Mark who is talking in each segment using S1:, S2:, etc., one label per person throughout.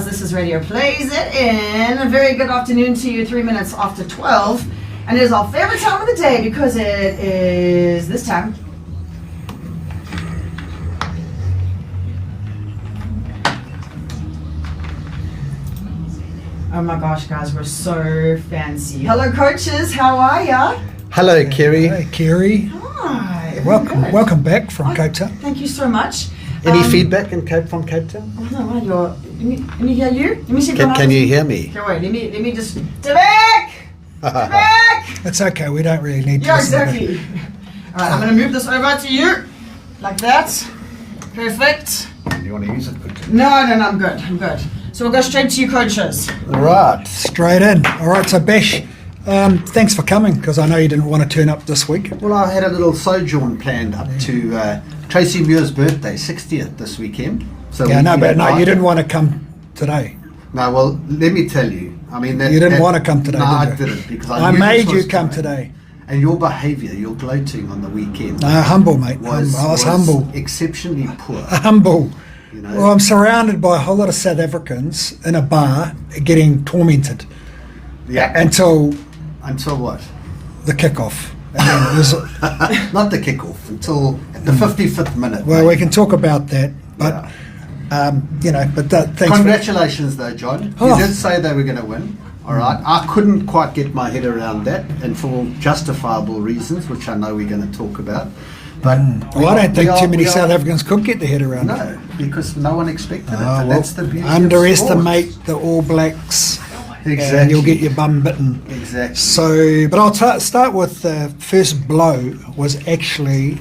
S1: This is Radio Plays It In. A very good afternoon to you, 3 minutes after 12. And it is our favorite time of the day because it is this time. Oh my gosh, guys, we're so fancy. Hello, coaches. How are ya?
S2: Hello, Kerry.
S3: Hey, Kerry.
S1: Hi.
S3: Welcome back from Cape Town.
S1: Thank you so much.
S2: Any feedback from Cape Town?
S1: Oh no, let me hear you. Let me see.
S2: Can you hear me?
S1: Okay, wait. Let me just. Back.
S3: It's okay. We don't really need to.
S1: Yeah,
S3: listen to
S1: exactly. All right, I'm going to move this over to you, like that. Perfect.
S2: Do you want to use it quickly?
S1: No, I'm good. So we'll go straight to you, coaches.
S2: Right.
S3: Straight in. All right. So Bash, thanks for coming because I know you didn't want to turn up this week.
S2: Well, I had a little sojourn planned up to Tracy Muir's birthday, 60th this weekend. So
S3: Yeah, you didn't want to come today.
S2: No, well, let me tell you. I mean,
S3: You didn't want to come today,
S2: No,
S3: did you?
S2: I didn't because
S3: I
S2: knew
S3: made
S2: this
S3: you
S2: was
S3: come
S2: coming.
S3: today.
S2: And your behaviour, your gloating on the weekend,
S3: Humble, mate.
S2: was
S3: I was humble.
S2: exceptionally poor.
S3: Humble.
S2: You know?
S3: Well, I'm surrounded by a whole lot of South Africans in a bar getting tormented
S2: Yeah.
S3: until
S2: Until what?
S3: the kickoff. And then it was,
S2: Not the kickoff until the 55th minute.
S3: well,
S2: mate.
S3: we can talk about that, but thanks.
S2: Congratulations, though, John.
S3: Oh.
S2: You did say they were going to win. All right. I couldn't quite get my head around that, and for justifiable reasons, which I know we're going to talk about. But
S3: Well, I don't think too many South Africans could get their head around it.
S2: No, because no one expected it.
S3: Oh,
S2: And
S3: well,
S2: that's the beauty
S3: underestimate
S2: of
S3: the All Blacks,
S2: Exactly.
S3: and you'll get your bum bitten.
S2: Exactly.
S3: So, but I'll start with the first blow was actually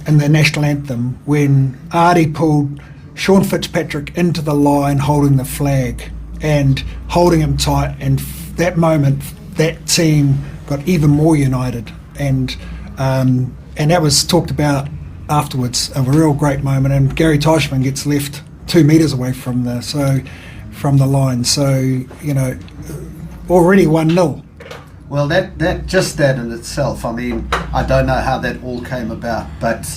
S3: in the national anthem when Artie pulled Sean Fitzpatrick into the line holding the flag and holding him tight, and that moment that team got even more united, and that was talked about afterwards, a real great moment. And Gary Teichmann gets left 2 meters away from the line, so you know, already 1-0.
S2: Well, that in itself, I mean, I don't know how that all came about, but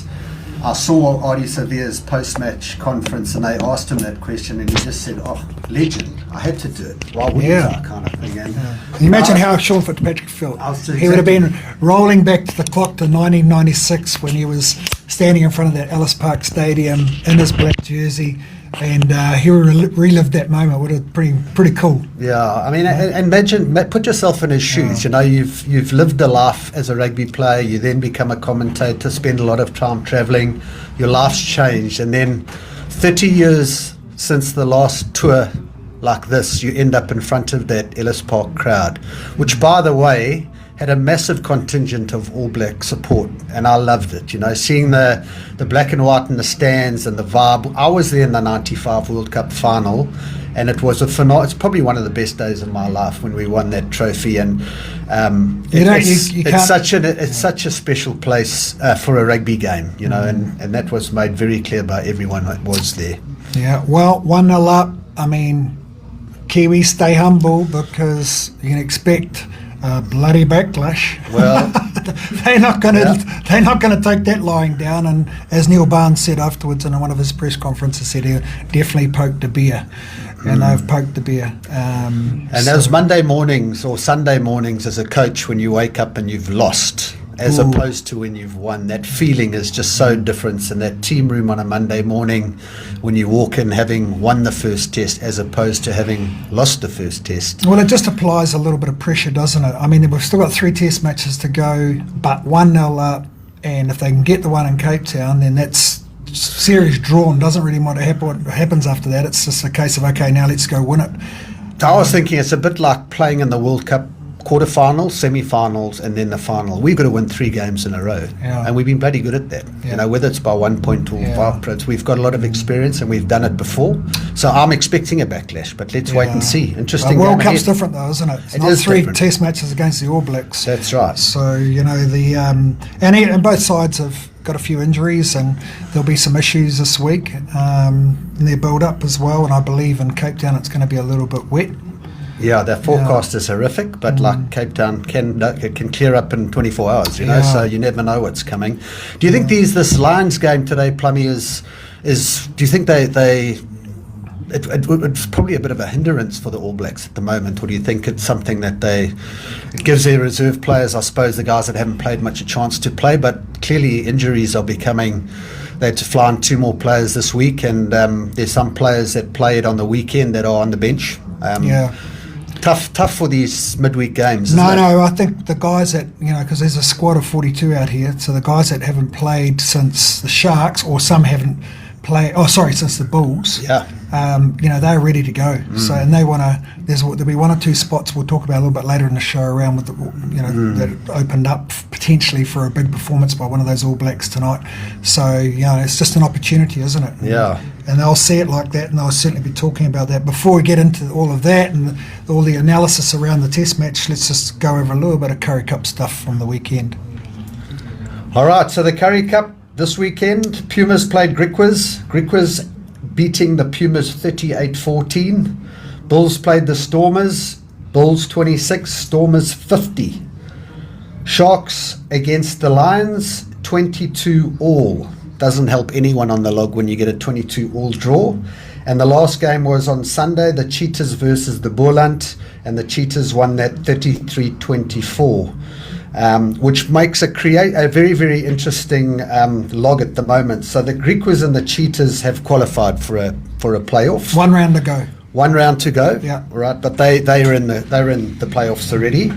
S2: I saw Artie Severe's post-match conference and they asked him that question and he just said, oh, legend, I had to do it. Why wouldn't I, kind of thing. And
S3: Can you imagine how Sean Fitzpatrick felt?
S2: Exactly.
S3: He would have been rolling back to the clock to 1996 when he was standing in front of that Ellis Park Stadium in his black jersey, and he relived that moment. Would have been pretty cool.
S2: Yeah, I mean, and imagine, put yourself in his shoes. You know, you've lived a life as a rugby player. You then become a commentator, spend a lot of time travelling. Your life's changed, and then 30 years since the last tour like this, you end up in front of that Ellis Park crowd, which, by the way, had a massive contingent of All Black support, and I loved it. You know, seeing the black and white in the stands and the vibe. I was there in the '95 World Cup final, and it was it's probably one of the best days of my life when we won that trophy. And it's such a special place for a rugby game. You know, and that was made very clear by everyone that was there.
S3: Yeah, well, 1-0 up. I mean, Kiwis, stay humble because you can expect bloody backlash.
S2: Well,
S3: they're not going to take that lying down. And as Neil Barnes said afterwards in one of his press conferences, said he definitely poked a beer, and they've poked the beer.
S2: And those Monday mornings or Sunday mornings as a coach, when you wake up and you've lost, as opposed to when you've won, that feeling is just so different. And that team room on a Monday morning, when you walk in having won the first test as opposed to having lost the first test.
S3: Well, it just applies a little bit of pressure, doesn't it? I mean, we've still got 3 test matches to go, but 1-0 up, and if they can get the one in Cape Town, then that's series drawn. Doesn't really matter what happens after that. It's just a case of, okay, now let's go win it.
S2: I was thinking it's a bit like playing in the World Cup quarterfinals, semi-finals, and then the final. We've got to win 3 games in a row, and we've been bloody good at that. You know, whether it's by 1 point or 5 points, we've got a lot of experience and we've done it before. So I'm expecting a backlash, but let's wait and see. Interesting.
S3: World Cup's different though, isn't it? It's
S2: it
S3: not
S2: is
S3: 3
S2: different.
S3: test matches against the All Blacks.
S2: That's right.
S3: So you know and both sides have got a few injuries, and there'll be some issues this week in their build-up as well. And I believe in Cape Town it's going to be a little bit wet.
S2: Yeah, their forecast is horrific, but like Cape Town can clear up in 24 hours, you know, so you never know what's coming. Do you think this Lions game today, Plummy, is do you think they it's probably a bit of a hindrance for the All Blacks at the moment, or do you think it's something that it gives their reserve players, I suppose, the guys that haven't played much, a chance to play? But clearly injuries are becoming. They had to fly on 2 more players this week, and there's some players that played on the weekend that are on the bench. Tough for these midweek games.
S3: No, I think the guys that, because there's a squad of 42 out here, so the guys that haven't played since the Sharks, or some haven't played, since the Bulls, they're ready to go. So, and they want to, there'll be 1 or 2 spots we'll talk about a little bit later in the show around with that opened up potentially for a big performance by one of those All Blacks tonight. So, it's just an opportunity, isn't it?
S2: Yeah.
S3: And they'll see it like that, and they'll certainly be talking about that. Before we get into all of that and all the analysis around the test match, let's just go over a little bit of Currie Cup stuff from the weekend.
S2: All right, so the Currie Cup this weekend, Pumas played Griquas. Griquas beating the Pumas 38-14. Bulls played the Stormers. Bulls 26, Stormers 50. Sharks against the Lions, 22 all. Doesn't help anyone on the log when you get a 22 all draw. And the last game was on Sunday, the Cheetahs versus the Boerland, and the Cheetahs won that 33-24. Which makes a very, very interesting log at the moment. So the Griquas and the Cheetahs have qualified for a playoff.
S3: 1 round to go.
S2: 1 round to go.
S3: Yeah.
S2: Right, but they're in the playoffs already.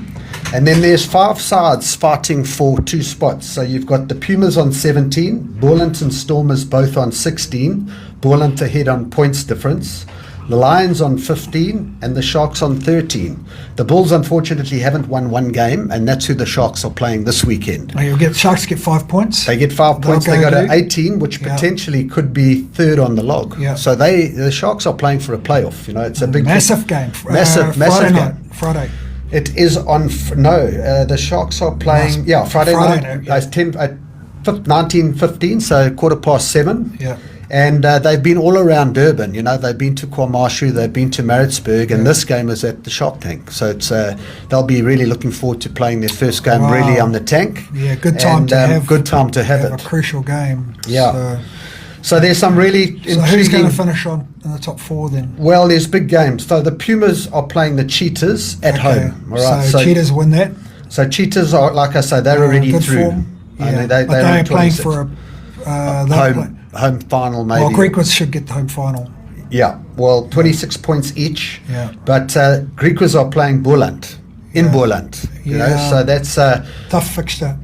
S2: And then there's 5 sides fighting for 2 spots. So you've got the Pumas on 17, Boerland and Stormers both on 16. Boerland ahead on points difference. The Lions on 15 and the Sharks on 13. The Bulls unfortunately haven't won 1 game, and that's who the Sharks are playing this weekend.
S3: Sharks get 5 points.
S2: They get 5 points. They go to 18, which potentially could be 3rd on the log.
S3: Yeah.
S2: So the Sharks are playing for a playoff. It's a big
S3: massive game.
S2: Massive
S3: Friday
S2: game.
S3: night. Friday.
S2: It is on. The Sharks are playing. Friday night.
S3: Yeah.
S2: 19:15, so 7:15.
S3: Yeah.
S2: And they've been all around Durban. They've been to KwaMashu, they've been to Maritzburg, and this game is at the Shark Tank. So it's they'll be really looking forward to playing their first game really on the tank.
S3: Yeah, good time to have
S2: it.
S3: A crucial game.
S2: Yeah. So there's some really intriguing.
S3: So who's going to finish in the top 4 then?
S2: Well, there's big games. So the Pumas are playing the Cheetahs at home. All right.
S3: So Cheetahs win that.
S2: So Cheetahs are, like I say, they're already through.
S3: Form. Yeah. They're playing for a
S2: home final, maybe.
S3: Well, Griquas should get the home final.
S2: Yeah. Well, 26 points each.
S3: Yeah.
S2: But Griquas are playing Boerland. In Boerland, so that's a
S3: tough fixture.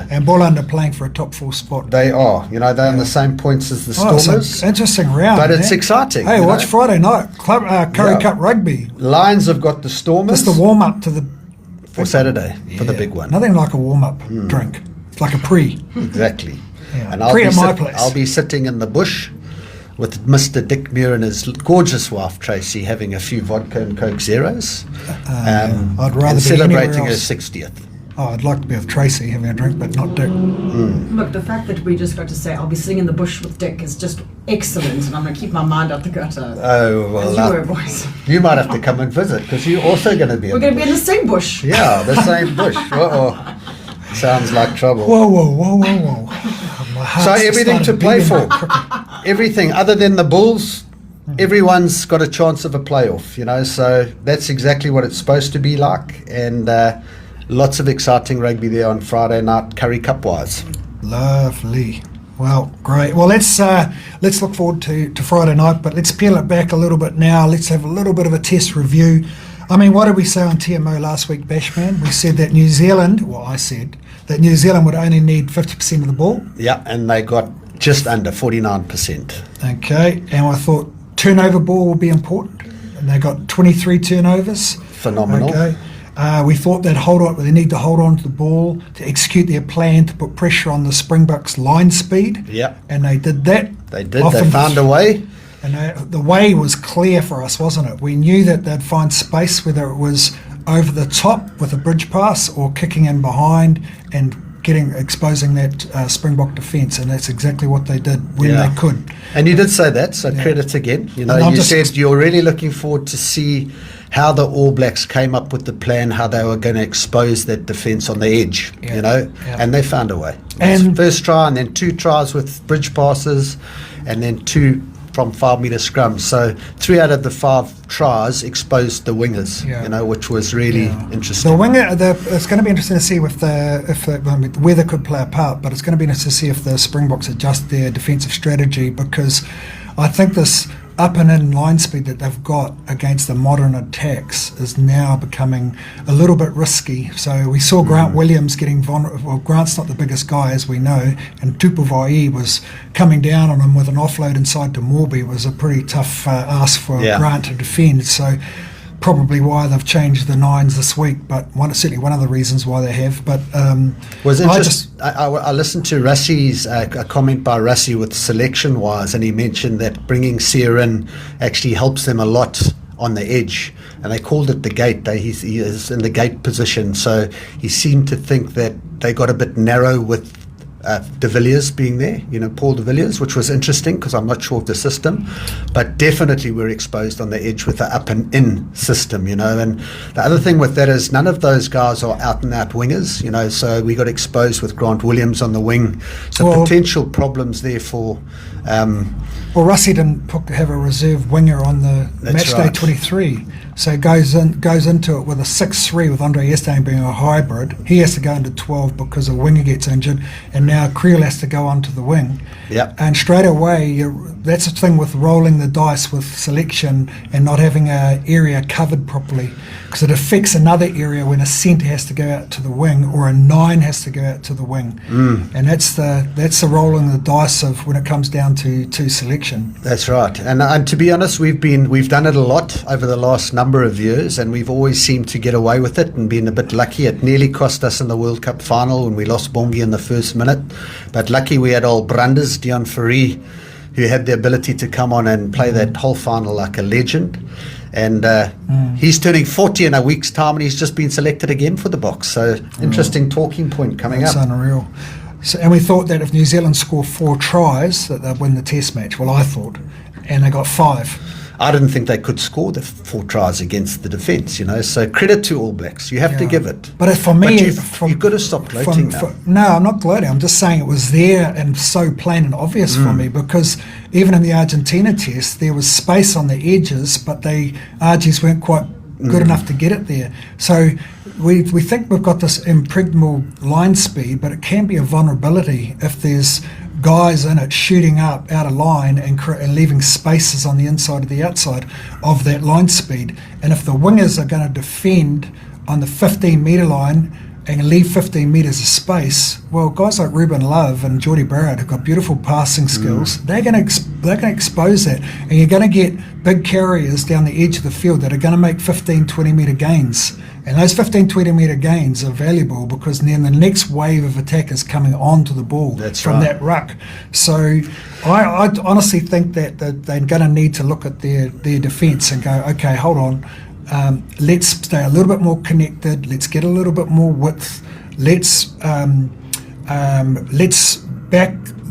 S2: And
S3: Boerland are playing for a top 4 spot.
S2: They are, they're on the same points as the Stormers.
S3: It's an interesting round,
S2: but it's exciting.
S3: Hey, watch Friday night, Currie Cup Rugby.
S2: Lions have got the Stormers.
S3: Just the warm up to the
S2: for Saturday for the big one.
S3: Nothing like a warm up drink. It's like a pre.
S2: Exactly.
S3: Yeah.
S2: And
S3: I'll
S2: be sitting in the bush with Mr. Dick Muir and his gorgeous wife Tracy having a few vodka and Coke Zeros.
S3: I'd rather
S2: and
S3: be
S2: celebrating her
S3: else.
S2: 60th.
S3: Oh, I'd like to be with Tracy having a drink, but not Dick.
S1: Look, the fact that we just got to say I'll be sitting in the bush with Dick is just excellent, and I'm going to keep my mind out the gutter.
S2: Oh, well,
S1: boys.
S2: You might have to come and visit, because you're also going to be
S1: We're going to be in the same bush.
S2: Yeah, the same bush. Uh-oh. Sounds like trouble.
S3: Whoa.
S2: So everything to play for. Everything other than the Bulls, everyone's got a chance of a playoff, so that's exactly what it's supposed to be like. And lots of exciting rugby there on Friday night, Currie Cup wise.
S3: Lovely. Well, great. Well, let's look forward to Friday night, but let's peel it back a little bit now. Let's have a little bit of a test review. I mean, what did we say on TMO last week, Bashman? We said that I said that New Zealand would only need 50% of the ball.
S2: Yeah, and they got just under 49%.
S3: Okay, and I thought turnover ball will be important, and they got 23 turnovers.
S2: Phenomenal.
S3: Okay. We thought they'd they need to hold on to the ball to execute their plan to put pressure on the Springboks line speed.
S2: Yeah.
S3: And they did that.
S2: They did. They found a way.
S3: And the way was clear for us, wasn't it? We knew that they'd find space, whether it was over the top with a bridge pass or kicking in behind and exposing that Springbok defence, and that's exactly what they did when they could.
S2: And you did say that, so credit again. You said you're really looking forward to see how the All Blacks came up with the plan, how they were going to expose that defence on the edge, and they found a way. And first try, and then 2 tries with bridge passes, and then 2 from 5 metre scrums. So 3 out of the 5 tries exposed the wingers, which was really interesting.
S3: The winger, it's going to be interesting to see if the weather could play a part, but it's going to be interesting to see if the Springboks adjust their defensive strategy, because I think this up and in line speed that they've got against the modern attacks is now becoming a little bit risky. So we saw Grant Williams getting vulnerable. Well, Grant's not the biggest guy, as we know, and Tupuvai was coming down on him with an offload inside to Morby. It was a pretty tough ask for Grant to defend. So probably why they've changed the nines this week, but certainly one of the reasons why they have. But
S2: I listened to Russie's a comment by Russie with selection wise, and he mentioned that bringing Sear in actually helps them a lot on the edge, and they called it the gate. He is in the gate position, so he seemed to think that they got a bit narrow with De Villiers being there, Paul De Villiers, which was interesting because I'm not sure of the system, but definitely we're exposed on the edge with the up and in system, and the other thing with that is none of those guys are out and out wingers, so we got exposed with Grant Williams on the wing, so potential problems there for
S3: Russie didn't have a reserve winger on the match day 23, so he goes into it with a 6-3 with Andre Estein being a hybrid. He has to go into 12 because a winger gets injured, and now Creel has to go onto the wing.
S2: Yep.
S3: And straight away, that's the thing with rolling the dice with selection and not having an area covered properly, because it affects another area when a centre has to go out to the wing or a 9 has to go out to the wing. And that's the rolling the dice of when it comes down to selection.
S2: That's right, and to be honest, we've done it a lot over the last number of years, and we've always seemed to get away with it and been a bit lucky. It nearly cost us in the World Cup final when we lost Bongi in the first minute, but lucky we had old Branders, Dion Ferry, who had the ability to come on and play that whole final like a legend. And he's turning 40 in a week's time, and he's just been selected again for the Boks. So interesting talking point coming up.
S3: That's unreal. So, and we thought that if New Zealand score 4 tries, that they'd win the Test match. Well, I thought, and they got 5.
S2: I didn't think they could score the 4 tries against the defence, So credit to All Blacks. You have to give it.
S3: But for me,
S2: you've got to stop gloating now.
S3: No, I'm not gloating. I'm just saying it was there and so plain and obvious for me, because even in the Argentina Test, there was space on the edges, but Argies weren't quite good enough to get it there. So we think we've got this impregnable line speed, but it can be a vulnerability if there's guys in it shooting up out of line and leaving spaces on the inside of the outside of that line speed. And if the wingers are going to defend on the 15 metre line and leave 15 metres of space, well, guys like Ruben Love and Geordie Barrett have got beautiful passing skills. They're going to expose that, and you're going to get big carriers down the edge of the field that are going to make 15, 20 metre gains. And those 15, 20 metre gains are valuable because then the next wave of attackers coming onto the ball that ruck. So I honestly think that they're going to need to look at their defence and go, okay, hold on, let's stay a little bit more connected, let's get a little bit more width, let's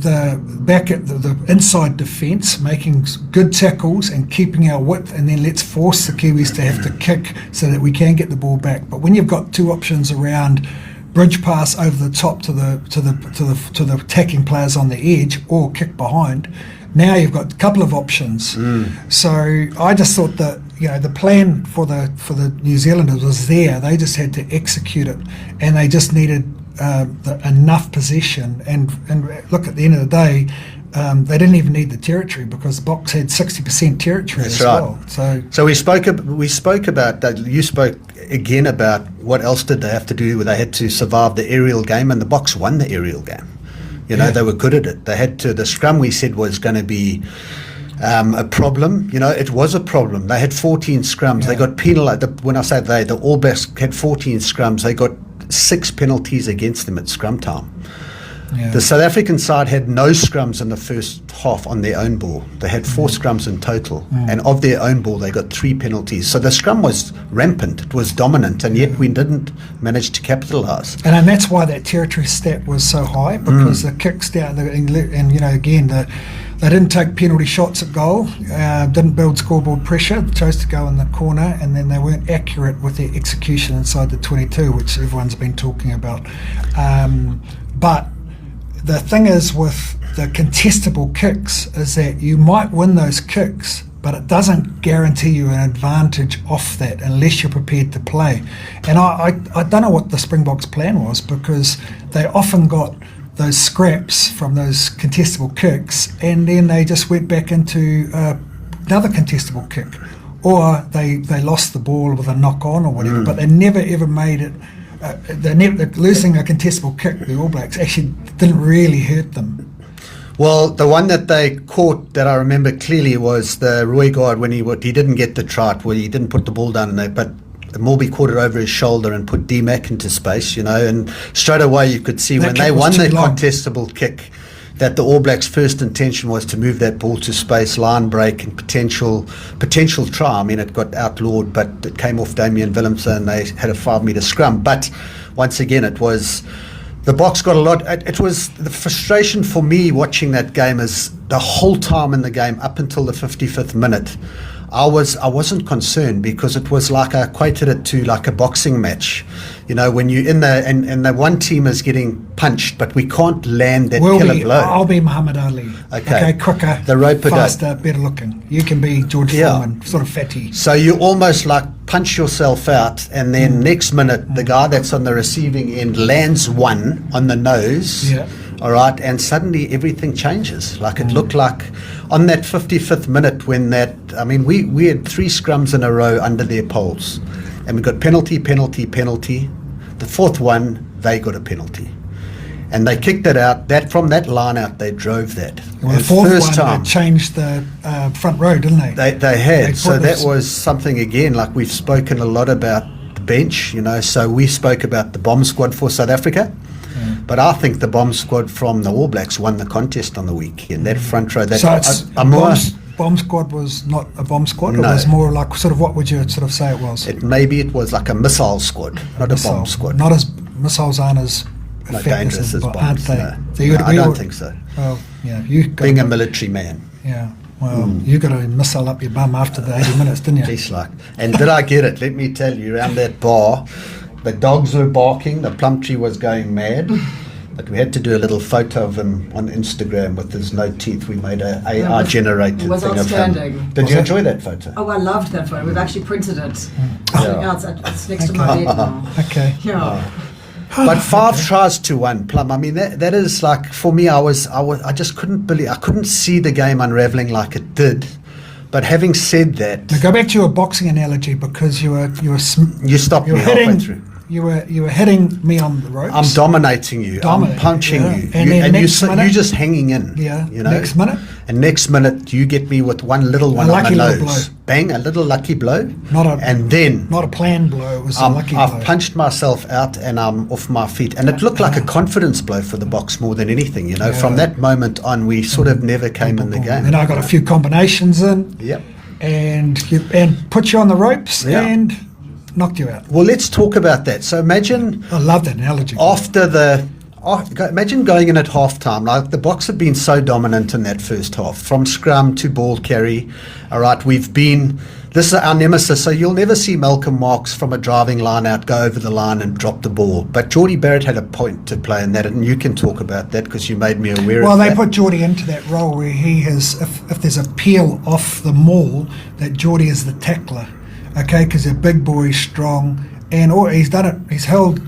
S3: back at the inside defence, making good tackles and keeping our width, and then let's force the Kiwis to have to kick so that we can get the ball back. But when you've got 2 options around bridge pass over the top to the attacking players on the edge or kick behind, now you've got a couple of options. So I just thought that the plan for the New Zealanders was there. They just had to execute it, and they just needed enough possession. And look, at the end of the day, they didn't even need the territory because the Boks had 60% territory as well. So we spoke about that. You spoke again about what else did they have to do. They had to survive the aerial game, and the Boks won the aerial game. They were good at it. They had to. The scrum we said was going to be a problem. It was a problem. They had 14 scrums. They got penalised. When I say the All Blacks had 14 scrums. They got 6 penalties against them at scrum time. The South African side had no scrums in the first half on their own ball. They had 4 scrums in total, and of their own ball they got 3 penalties. So the scrum was rampant, it was dominant, and yet we didn't manage to capitalise. And that's why that territory stat was so high, because the kicks down, again, they didn't take penalty shots at goal, didn't build scoreboard pressure, chose to go in the corner, and then they weren't accurate with their execution inside the 22, which everyone's been talking about. But the thing is with the contestable kicks is that you might win those kicks, but it doesn't guarantee you an advantage off that unless you're prepared to play. And I don't know what the Springboks' plan was, because they often got those scraps from those contestable kicks, and then they just went back into another contestable kick, or they lost the ball with a knock on or whatever, but they never ever made it. Losing a contestable kick, the All Blacks, actually didn't really hurt them.
S2: Well, the one that they caught that I remember clearly was the Roy guard when he didn't get the try, where he didn't put the ball down, but Morby caught it over his shoulder and put D-Mac into space, and straight away you could see when they won their contestable kick that the All Blacks' first intention was to move that ball to space, line break, and potential try. I mean, it got outlawed, but it came off Damian Willemse and they had a 5-metre scrum. But once again, it was the Boks got a lot. It was the frustration for me watching that game is the whole time in the game up until the 55th minute. I wasn't concerned, because it was like I equated it to like a boxing match, when you're in and the one team is getting punched, but we can't land that killer blow.
S3: I'll be Muhammad Ali. Okay, quicker,
S2: the rope
S3: faster, better looking. You can be George Foreman, sort of fatty.
S2: So you almost like punch yourself out, and then next minute the guy that's on the receiving end lands one on the nose.
S3: Yeah.
S2: All right, and suddenly everything changes. Like it looked like on that 55th minute when we had 3 scrums in a row under their poles, and we got penalty. The fourth one, they got a penalty, and they kicked it out. That from that line out, they drove that.
S3: Well, the fourth one, they changed the front row, didn't they?
S2: They had. So that was something again. Like we've spoken a lot about the bench, So we spoke about the bomb squad for South Africa. But I think the bomb squad from the All Blacks won the contest on the weekend. That front row.
S3: Bomb squad was not a bomb squad.
S2: No.
S3: It was more like what would you sort of say it was?
S2: Maybe it was like a missile squad, not a bomb squad.
S3: Not as missiles aren't as
S2: dangerous as bombs.
S3: Aren't they?
S2: No.
S3: So
S2: I don't think so.
S3: Well, yeah,
S2: being a military man.
S3: Yeah. Well, you got a missile up your bum after the 80 minutes, didn't you?
S2: Jeez, and did I get it? Let me tell you, around that bar, the dogs were barking, the Plumtree was going mad, but we had to do a little photo of him on Instagram with his no teeth. We made a AI-generated thing of him. Did you enjoy that photo?
S1: Oh, I loved that photo. We've actually printed it. It's next to my bed now.
S3: Okay.
S1: Yeah.
S2: But 5 tries to 1, Plum. I mean, that is like, for me, I just couldn't believe, I couldn't see the game unraveling like it did. But having said that,
S3: now go back to your boxing analogy, because you
S2: stopped me halfway through.
S3: You were hitting me on the ropes.
S2: I'm dominating you. I'm punching you.
S3: And
S2: you're just hanging in.
S3: Yeah. Next minute.
S2: And next minute you get me with one little one on my nose. Bang, a little lucky blow. Not
S3: a planned blow. It was a lucky blow.
S2: I've punched myself out and I'm off my feet. And it looked like a confidence blow for the Boks more than anything. From that moment on, we sort of never came in the game.
S3: Then I got a few combinations in.
S2: Yep.
S3: And put you on the ropes and knocked you out.
S2: Well, let's talk about that. So imagine,
S3: I love that analogy.
S2: Imagine going in at halftime. Like the Boks have been so dominant in that first half, from scrum to ball carry. All right, this is our nemesis. So you'll never see Malcolm Marx from a driving line out go over the line and drop the ball. But Geordie Barrett had a point to play in that, and you can talk about that because you made me aware of that.
S3: Well, they put Geordie into that role where he has, if there's a peel off the maul, that Geordie is the tackler. Okay, because they're big boys, strong, and he's done it. He's held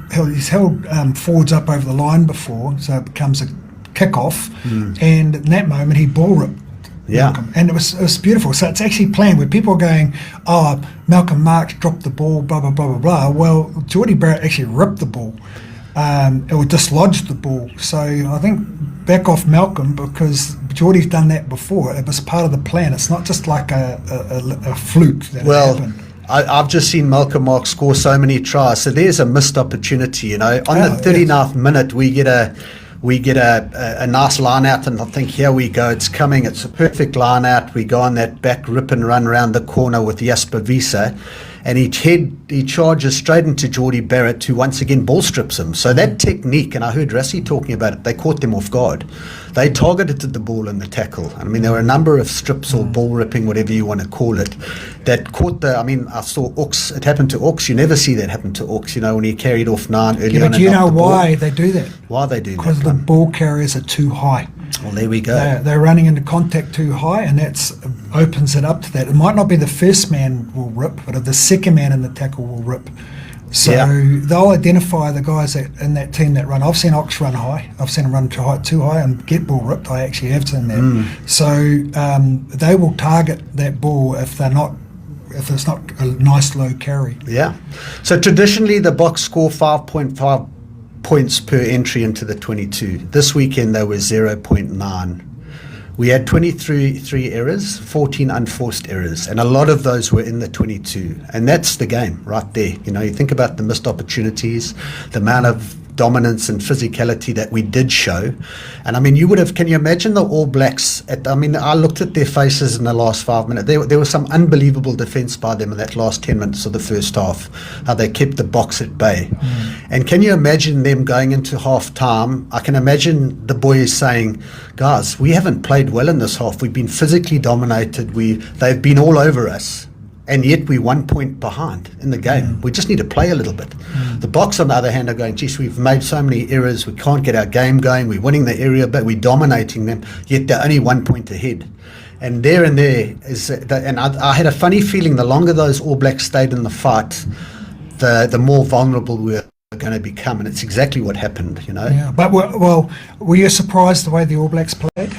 S3: forwards up over the line before, so it becomes a kick-off. And in that moment, he ball ripped Malcolm, and it was beautiful. So it's actually planned. Where people are going, "Oh, Malcolm Marx dropped the ball," blah blah blah blah blah. Well, Geordie Barrett actually ripped the ball. It would dislodge the ball. So I think back off Malcolm, because Geordie's done that before. It was part of the plan. It's not just like a fluke that happened.
S2: I've just seen Malcolm Marx score so many tries, so there's a missed opportunity. On the 39th minute, we get a nice line out, and I think, here we go, it's coming, it's a perfect line out. We go on that back rip and run around the corner with Jasper Wiese, and he charges straight into Geordie Barrett, who once again ball strips him. So that technique, and I heard Rassie talking about it, they caught them off guard. They targeted the ball in the tackle. I mean, there were a number of strips or ball ripping, whatever you want to call it, that caught I saw Ox, it happened to Ox. You never see that happen to Ox, when he carried off 9 early on.
S3: But do you know why they do that?
S2: Why they do that?
S3: Because the ball carriers are too high.
S2: Well, there we go.
S3: They're running into contact too high, and that opens it up to that. It might not be the first man will rip, but if the second man in the tackle will rip. So they'll identify the guys in that team that run. I've seen Ox run high. I've seen him run too high and get ball ripped. I actually have seen that. So they will target that ball if it's not a nice low carry.
S2: Yeah. So traditionally, the Boks score 5.5 points per entry into the 22. This weekend, they were 0.9. We had 23 errors, 14 unforced errors, and a lot of those were in the 22. And that's the game right there. You know, you think about the missed opportunities, the amount of dominance and physicality that we did show. And I mean, can you imagine the All Blacks I looked at their faces in the last 5 minutes. There was some unbelievable defence by them in that last 10 minutes of the first half, how they kept the Boks at bay. And can you imagine them going into half time? I can imagine the boys saying, guys, we haven't played well in this half. We've been physically dominated. They've been all over us. And yet we're 1 point behind in the game. We just need to play a little bit. The Boks, on the other hand, are going, geez, we've made so many errors. We can't get our game going. We're winning the area, but we're dominating them. Yet they're only 1 point ahead. And there is, and I had a funny feeling the longer those All Blacks stayed in the fight, the more vulnerable we were going to become. And it's exactly what happened, you know.
S3: Yeah, but were you surprised the way the All Blacks played?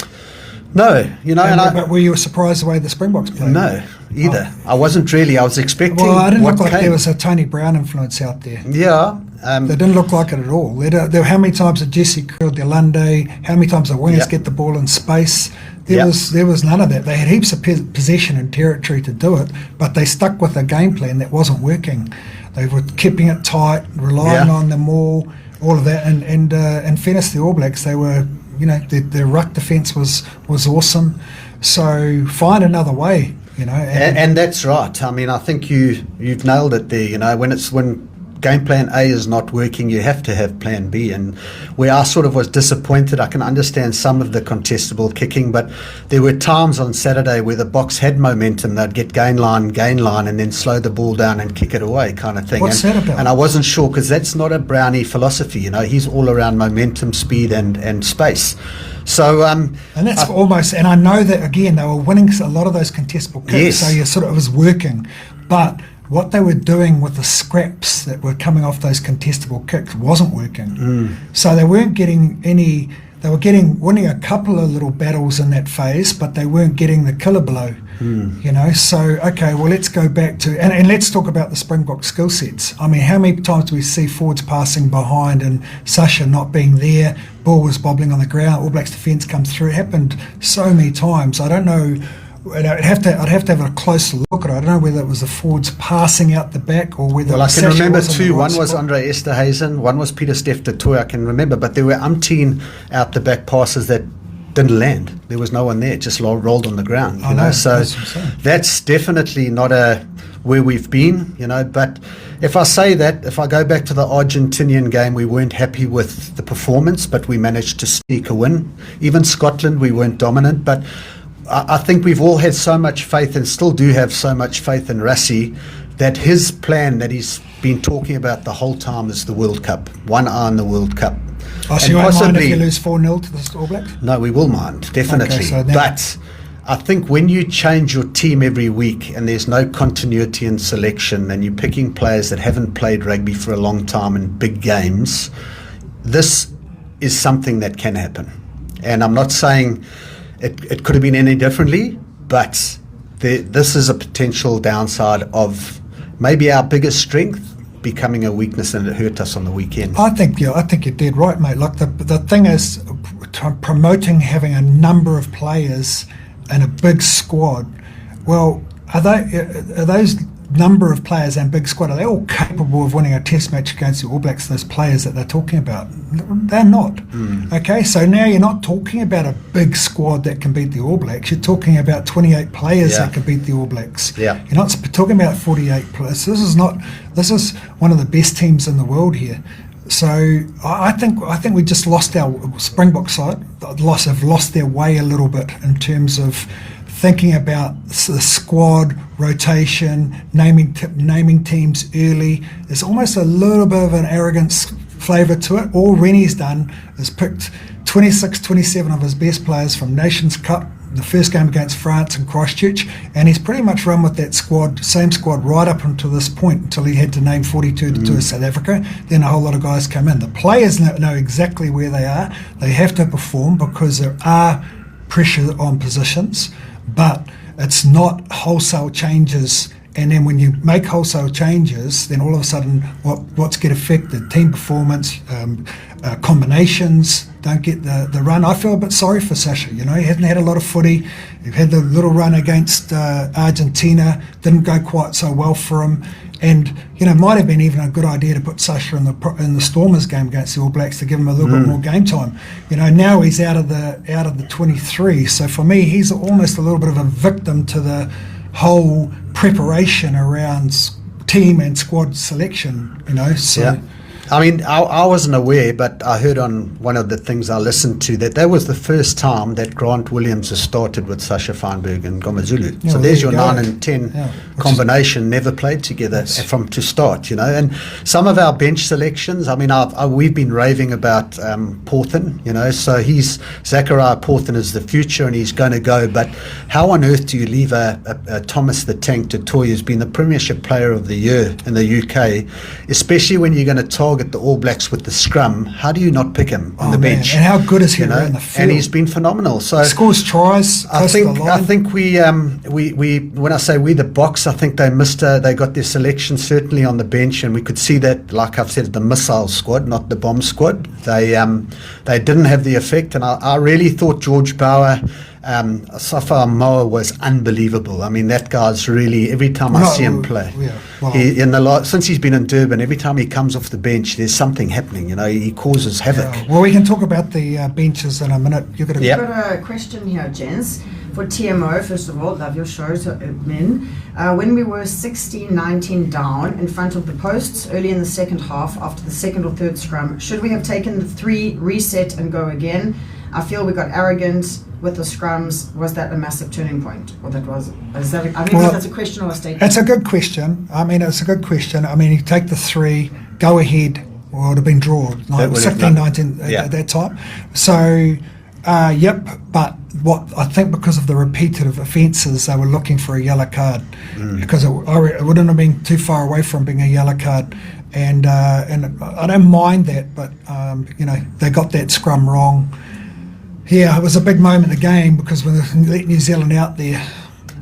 S2: No, you know,
S3: but were you surprised the way the Springboks played?
S2: No, either. I wasn't really. I was expecting.
S3: Well, I didn't look like there was a Tony Brown influence out there.
S2: Yeah,
S3: they didn't look like it at all. How many times did Jesse Kriel, Delunde? How many times did wingers get the ball in space? There was none of that. They had heaps of possession and territory to do it, but they stuck with a game plan that wasn't working. They were keeping it tight, relying on the maul, all of that, and in fairness to the All Blacks, they were. You know, their ruck defence was awesome. So find another way, you know.
S2: And that's right. I mean, I think you've nailed it there. You know, when game plan A is not working, you have to have plan B. And where I sort of was disappointed, I can understand some of the contestable kicking, but there were times on Saturday where the Boks had momentum. They'd get gain line, and then slow the ball down and kick it away kind of thing.
S3: What's that about?
S2: And I wasn't sure, because that's not a Brownie philosophy. You know, he's all around momentum, speed, and space. So,
S3: and that's almost, and I know that again they were winning a lot of those contestable kicks, so it was working, but what they were doing with the scraps that were coming off those contestable kicks wasn't working. So they weren't getting any. They were winning a couple of little battles in that phase, but they weren't getting the killer blow. You know, so okay, well, let's go back to and let's talk about the Springbok skill sets. I mean, how many times do we see forwards passing behind and Sasha not being there? Ball was bobbling on the ground. All Blacks defence comes through. It happened so many times. I don't know. I'd have to have a closer look at it. I don't know whether it was the forwards passing out the back or whether.
S2: Well, I can remember two. One was Andre Esterhuizen, one was Peter Steph de Toy. I can remember, but there were umpteen out the back passes that didn't land. There was no one there; it just rolled on the ground. You know, so that's definitely not where we've been. You know, but if I go back to the Argentinian game, we weren't happy with the performance, but we managed to sneak a win. Even Scotland, we weren't dominant, but I think we've all had so much faith and still do have so much faith in Rassie that his plan that he's been talking about the whole time is the World Cup. One eye on the World Cup.
S3: Oh, so you won't mind if you lose 4-0 to the All Blacks?
S2: No, we will mind, definitely.
S3: Okay, so
S2: but I think when you change your team every week and there's no continuity in selection and you're picking players that haven't played rugby for a long time in big games, this is something that can happen. And I'm not saying it could have been any differently, but this is a potential downside of maybe our biggest strength becoming a weakness, and it hurt us on the weekend.
S3: I think you're dead right, mate. Like the thing is, promoting having a number of players and a big squad. Well, are those number of players and big squad, are they all capable of winning a test match against the All Blacks, those players that they're talking about? They're not. Okay, so now you're not talking about a big squad that can beat the All Blacks. You're talking about 28 players that can beat the All Blacks. You're not talking about 48 players. This is one of the best teams in the world here. So I think we just lost our Springbok side. Have lost their way a little bit in terms of thinking about the squad rotation, naming teams early. There's almost a little bit of an arrogance flavour to it. All Rennie's done is picked 26, 27 of his best players from Nations Cup, the first game against France in Christchurch, and he's pretty much run with that squad, same squad, right up until this point, until he had to name 42 to do South Africa. Then a whole lot of guys come in. The players know exactly where they are. They have to perform because there are pressure on positions, but it's not wholesale changes. And then when you make wholesale changes, then all of a sudden what's get affected? Team performance, combinations don't get the run. I feel a bit sorry for Sasha. He hasn't had a lot of footy. He had the little run against Argentina, didn't go quite so well for him. And might have been even a good idea to put Sasha in the Stormers game against the All Blacks to give him a little bit more game time. Now he's out of the 23. So for me, he's almost a little bit of a victim to the whole preparation around team and squad selection. So.
S2: Yeah. I mean, I wasn't aware, but I heard on one of the things I listened to that was the first time that Grant Williams has started with Sasha Feinberg and Gomazulu.
S3: Yeah,
S2: so
S3: well,
S2: there's
S3: there
S2: your
S3: you go.
S2: 9 and 10
S3: Yeah.
S2: combination, never played together from to start, And some of our bench selections, I mean, we've been raving about Porthen, so Zachariah Porthen is the future and he's going to go. But how on earth do you leave a Thomas the Tank Totoy, who's been the Premiership Player of the Year in the UK, especially when you're going to target the All Blacks with the scrum? How do you not pick him on the bench?
S3: And how good is he around the field?
S2: And he's been phenomenal. So
S3: scores tries.
S2: I think we when I say we the Boks, I think they missed. They got their selection certainly on the bench, and we could see that. Like I've said, the missile squad, not the bomb squad. They didn't have the effect, and I really thought George Bauer. Safar Moa was unbelievable. I mean, that guy's really, every time I see him play, since he's been in Durban, every time he comes off the bench, there's something happening. He causes havoc.
S3: Yeah. Well, we can talk about the benches in a minute. You've got
S1: a question here, gents. For TMO, first of all, love your show, men. When we were 16-19 down in front of the posts early in the second half, after the second or third scrum, should we have taken the 3, reset and go again? I feel we got arrogant with the scrums. Was that a massive turning point? Or that's a question or a statement?
S3: It's a good question. You take the 3, go ahead, or it would have been drawn, 16-19 at that time. So, but what I think because of the repetitive offences, they were looking for a yellow card because it wouldn't have been too far away from being a yellow card. And I don't mind that, but they got that scrum wrong. Yeah, it was a big moment in the game because when they let New Zealand out there.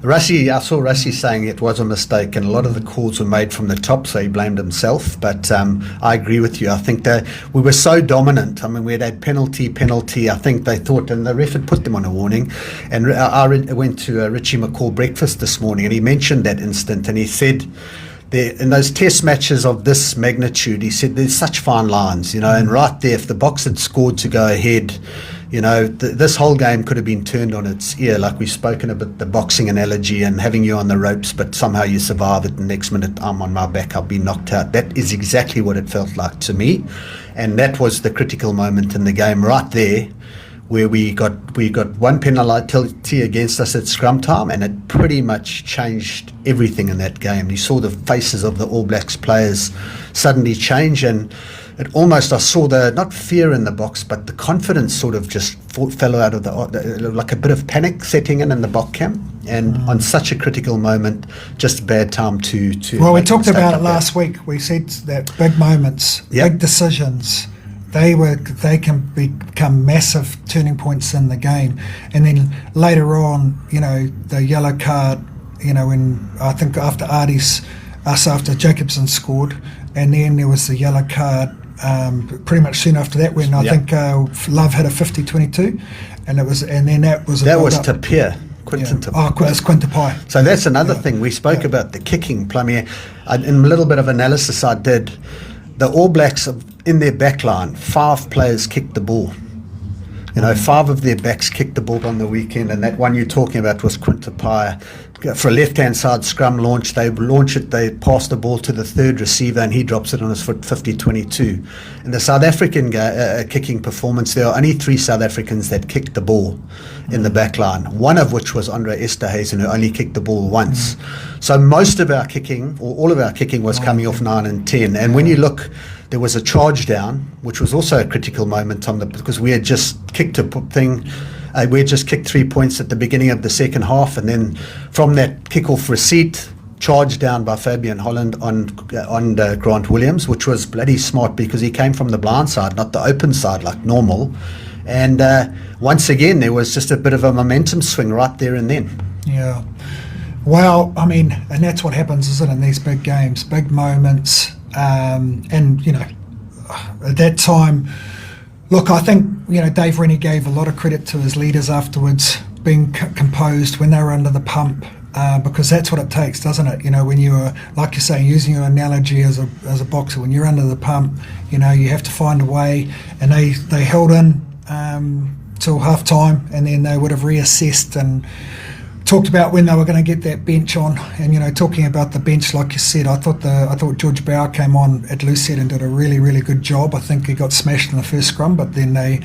S2: I saw Rassie saying it was a mistake, and a lot of the calls were made from the top, so he blamed himself. But I agree with you. I think that we were so dominant. I mean, we had penalty. I think they thought, and the ref had put them on a warning. And I went to Richie McCall breakfast this morning, and he mentioned that instant, and he said, in those test matches of this magnitude, he said there's such fine lines, and right there, if the Boks had scored to go ahead, this whole game could have been turned on its ear, like we've spoken about the boxing analogy and having you on the ropes, but somehow you survive it. The next minute, I'm on my back, I'll be knocked out. That is exactly what it felt like to me, and that was the critical moment in the game right there, where we got one penalty against us at scrum time, and it pretty much changed everything in that game. You saw the faces of the All Blacks players suddenly change, and it almost, I saw not fear in the box, but the confidence sort of just fell out of like a bit of panic setting in the Bok camp, and on such a critical moment, just a bad time to.
S3: Well, we talked about it last week. We said that big moments, big decisions. They can become massive turning points in the game, and then later on, the yellow card. When I think after Jacobson scored, and then there was the yellow card. Pretty much soon after that, when I think Love had a 50-22, and then that was
S2: Tapia.
S3: Quinton Tapia.
S2: So that's another thing we spoke about, the kicking. Plummy, in a little bit of analysis I did, the All Blacks in their back line, 5 players kicked the ball. 5 of their backs kicked the ball on the weekend, and that one you're talking about was Quinton Tapia. For a left-hand side scrum launch, they pass the ball to the third receiver, and he drops it on his foot, 50-22. In the South African kicking performance, there are only 3 South Africans that kicked the ball in the back line, one of which was Andre Esterhuizen, who only kicked the ball once. So most of our kicking, or all of our kicking, was coming off 9 and 10. And when you look, there was a charge down, which was also a critical moment because we had just kicked we had just kicked 3 points at the beginning of the second half, and then from that kick-off receipt, charge down by Fabian Holland on Grant Williams, which was bloody smart because he came from the blind side, not the open side like normal. And once again, there was just a bit of a momentum swing right there and then.
S3: Yeah. Well, I mean, and that's what happens, isn't it, in these big games, big moments. And, you know, at that time, look, I think, you know, Dave Rennie gave a lot of credit to his leaders afterwards, being composed when they were under the pump, because that's what it takes, doesn't it? You know, when you're, like you say, using your analogy as a boxer, when you're under the pump, you know, you have to find a way. And they held in till half time, and then they would have reassessed and talked about when they were going to get that bench on. And, you know, talking about the bench, like you said, I thought George Bauer came on at loose head and did a really, really good job. I think he got smashed in the first scrum, but then him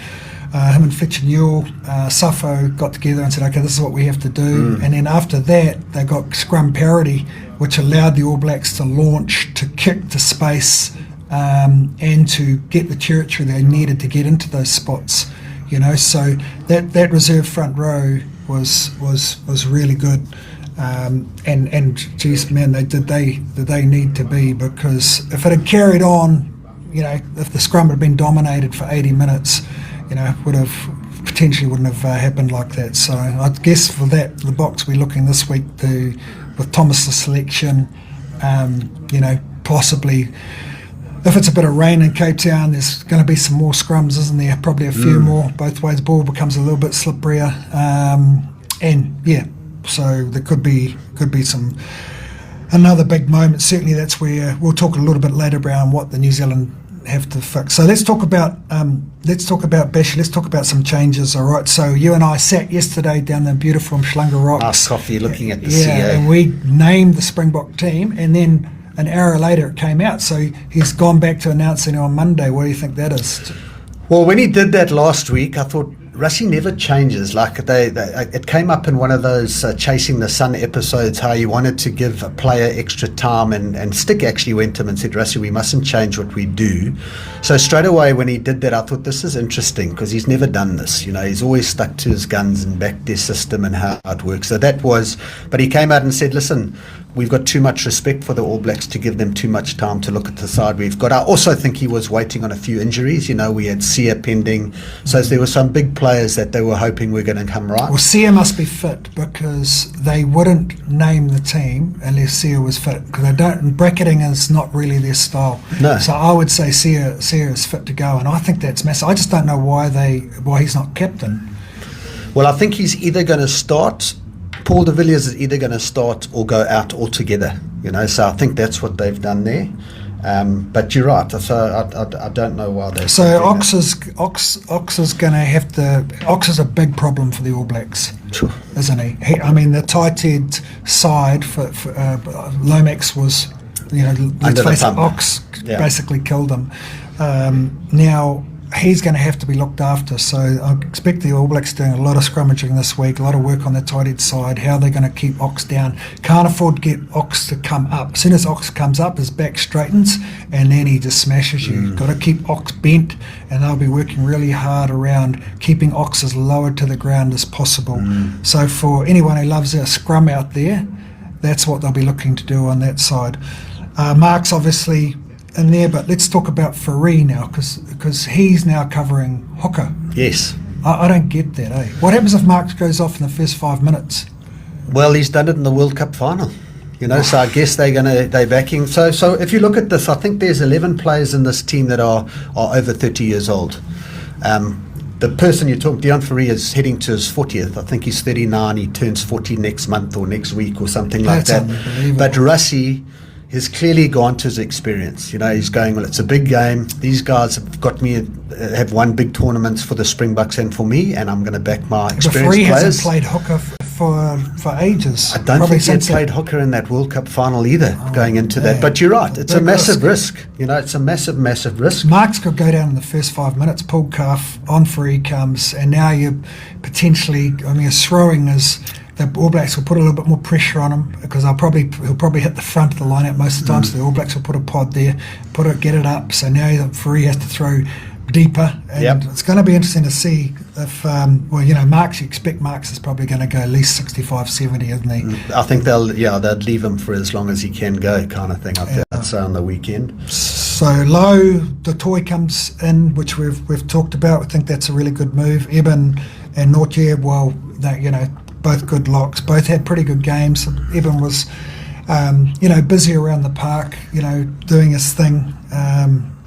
S3: and Fitch and Newell, Sappho got together and said, okay, this is what we have to do. And then after that, they got scrum parity, which allowed the All Blacks to launch, to kick to space, and to get the territory they needed to get into those spots. You know, so that reserve front row was really good, and geez, man, they need to be, because if it had carried on, you know, if the scrum had been dominated for 80 minutes, you know, wouldn't have happened like that. So I guess for that, the Boks we're looking this week to, with Thomas's selection, you know, possibly. If it's a bit of rain in Cape Town, there's going to be some more scrums, isn't there? Probably a few more both ways. Ball becomes a little bit slipperier, and yeah, so there could be another big moment. Certainly, that's where we'll talk a little bit later about what the New Zealand have to fix. So let's talk about Bash. Let's talk about some changes. All right. So you and I sat yesterday down the beautiful Mshlanga Rocks.
S2: Nice coffee, looking at the
S3: CA. And we named the Springbok team, and then an hour later it came out, so he's gone back to announcing on Monday. What do you think that is?
S2: Well, when he did that last week, I thought Rassie never changes. Like it came up in one of those Chasing the Sun episodes, how he wanted to give a player extra time, and Stick actually went to him and said, Rassie, we mustn't change what we do. So straight away when he did that, I thought this is interesting, because he's never done this. You know, he's always stuck to his guns and backed their system and how it works. So but he came out and said, listen, we've got too much respect for the All Blacks to give them too much time to look at the side we've got. I also think he was waiting on a few injuries. You know, we had Sia pending. So there were some big players that they were hoping were going to come right.
S3: Well, Sia must be fit, because they wouldn't name the team unless Sia was fit, because bracketing is not really their style.
S2: No.
S3: So I would say Sia is fit to go, and I think that's massive. I just don't know why he's not captain.
S2: Well, I think he's either going to start. Paul de Villiers is either going to start or go out altogether, you know, so I think that's what they've done there. But you're right, so I don't know why they.
S3: So Ox is going to have to. Ox is a big problem for the All Blacks,
S2: sure,
S3: isn't he? I mean, the tight head side for Lomax was, you know, let's face it, Ox basically killed him. Now he's going to have to be looked after, so I expect the All Blacks doing a lot of scrummaging this week, a lot of work on the tight head side, how they're going to keep Ox down. Can't afford to get Ox to come up. As soon as Ox comes up, his back straightens, and then he just smashes you. You've got to keep Ox bent, and they'll be working really hard around keeping Ox as lower to the ground as possible. So for anyone who loves a scrum out there, that's what they'll be looking to do on that side. Mark's obviously in there, but let's talk about Faree now, because he's now covering hooker.
S2: Yes.
S3: I don't get that, eh? What happens if Mark goes off in the first 5 minutes?
S2: Well, he's done it in the World Cup final, you know, so I guess they're backing. So if you look at this, I think there's 11 players in this team that are over 30 years old. The person you talk, Deon Faree, is heading to his 40th. I think he's 39. He turns 40 next month or next week or something like that. But Rassie has clearly gone to his experience. You know, he's going, well, it's a big game. These guys have won big tournaments for the Springboks and for me, and I'm going to back my experienced
S3: players.
S2: players.
S3: Hasn't played hooker for ages.
S2: I don't think he played hooker in that World Cup final either, going into that. But you're right, it's a massive risk. You know, it's a massive, massive risk.
S3: Mark's could go down in the first 5 minutes, pulled calf, on Faree comes, and now you're potentially, I mean, throwing is the All Blacks will put a little bit more pressure on him because he'll probably hit the front of the lineup most of the time. So the All Blacks will put a pod there, get it up. So now Free has to throw deeper, and it's going to be interesting to see if Marks. You expect Marks is probably going to go at least 65, 70, isn't he?
S2: I think they'll leave him for as long as he can go, kind of thing. I'd say on the weekend.
S3: So Lowe, the toy comes in, which we've talked about. I think that's a really good move. Eben and Nortje, well, both good locks. Both had pretty good games. Eben was, busy around the park, doing his thing.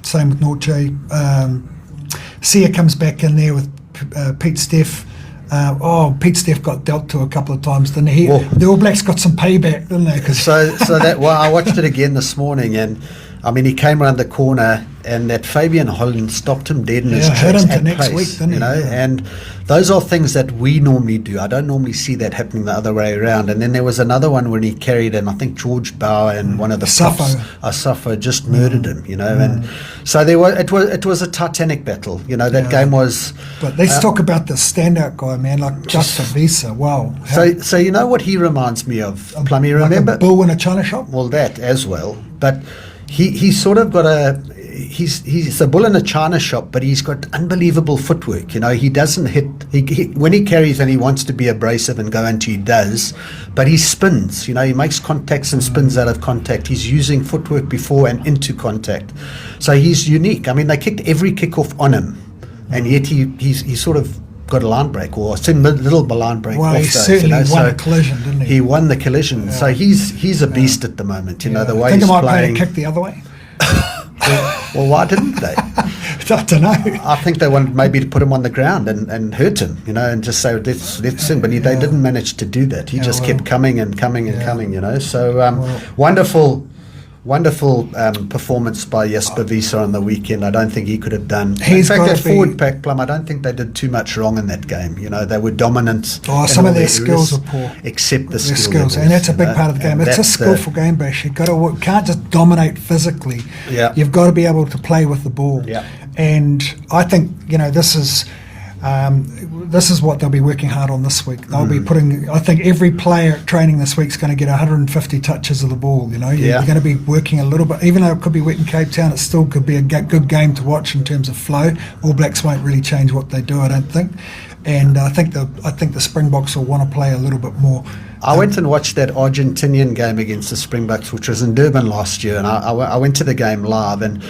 S3: Same with Nortje. Sia comes back in there with Pete Steff. Pete Steff got dealt to a couple of times, didn't he? Well, the All Blacks got some payback, didn't they?
S2: I watched it again this morning, and I mean, he came around the corner, and that Fabian Holland stopped him dead in his tracks at
S3: next
S2: pace,
S3: week, didn't he?
S2: And those are things that we normally do. I don't normally see that happening the other way around. And then there was another one when he carried in, I think George Bauer and one of the Sappho just murdered him, And so it was a titanic battle, That game was.
S3: But let's talk about the standout guy, man, like Justin Visa. Wow.
S2: So you know what he reminds me of, Plummy? Remember,
S3: like a bull in a china shop.
S2: Well, that as well, but. He's sort of got he's a bull in a china shop, but he's got unbelievable footwork. He doesn't hit. When he carries and he wants to be abrasive and go into, he does, but he spins. He makes contacts and spins out of contact. He's using footwork before and into contact, so he's unique. I mean, they kicked every kickoff on him, and yet he sort of got a line break or a little line break.
S3: Well, he certainly won a collision, didn't he?
S2: He won the collision, so he's a beast at the moment. The way
S3: he's playing. I think I might play a kick the other way.
S2: Well, why didn't they?
S3: I don't know.
S2: I think they wanted maybe to put him on the ground and hurt him, and just say let's him. But they didn't manage to do that. He just kept coming and coming and coming. So wonderful performance by Jesper Wiese on the weekend. I don't think he could have done. In fact, that forward pack, Plum, I don't think they did too much wrong in that game. They were dominant.
S3: Some of their skills are poor.
S2: Except the skills.
S3: And that's a big part of the game. It's a skillful game, Bash. You've got to can't just dominate physically.
S2: Yeah.
S3: You've got to be able to play with the ball.
S2: Yeah.
S3: And I think, this is what they'll be working hard on this week. They'll be putting. I think every player at training this week is going to get 150 touches of the ball. You're going to be working a little bit, even though it could be wet in Cape Town. It still could be a good game to watch in terms of flow. All Blacks won't really change what they do, I don't think. And I think the Springboks will want to play a little bit more.
S2: I went and watched that Argentinian game against the Springboks, which was in Durban last year, and I went to the game live, and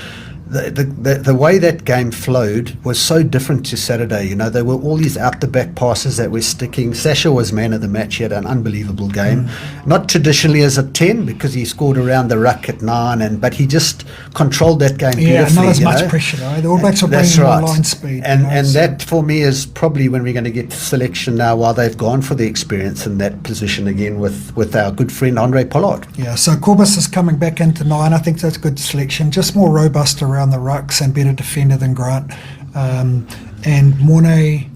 S2: the way that game flowed was so different to Saturday. There were all these out the back passes that were sticking. Sasha was man of the match. He had an unbelievable game. Not traditionally as a 10 because he scored around the ruck at 9, but he just controlled that game beautifully.
S3: Not as much pressure though. The All Blacks are bringing more line speed.
S2: And that for me is probably when we're going to get to selection now, while they've gone for the experience in that position again with our good friend Andre Pollard.
S3: Yeah, so Corbus is coming back into 9. I think that's a good selection. Just more robust around the rucks and better defender than Grant. And Mornay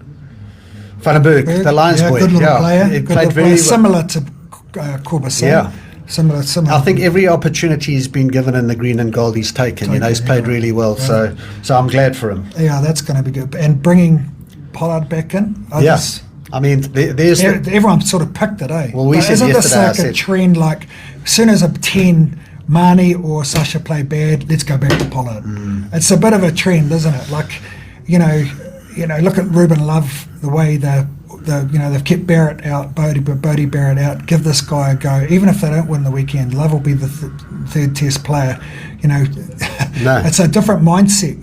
S2: Van den Berg, the Lions boy.
S3: Good little player.
S2: He played very well.
S3: Similar to Corbus.
S2: Yeah.
S3: Similar.
S2: I think every opportunity he's been given in the green and gold he's taken. He's played really well. So I'm glad for him.
S3: Yeah, that's going to be good. And bringing Pollard back in.
S2: I mean, there's
S3: everyone sort of picked it, eh?
S2: Well, we said
S3: isn't
S2: yesterday,
S3: this like a trend? Like, as soon as a 10, Marnie or Sasha play bad, let's go back to Pollard. It's a bit of a trend, isn't it? Like, look at Ruben Love, the way they've kept Barrett out, Bodie Barrett out. Give this guy a go, even if they don't win the weekend. Love will be the third Test player. It's a different mindset.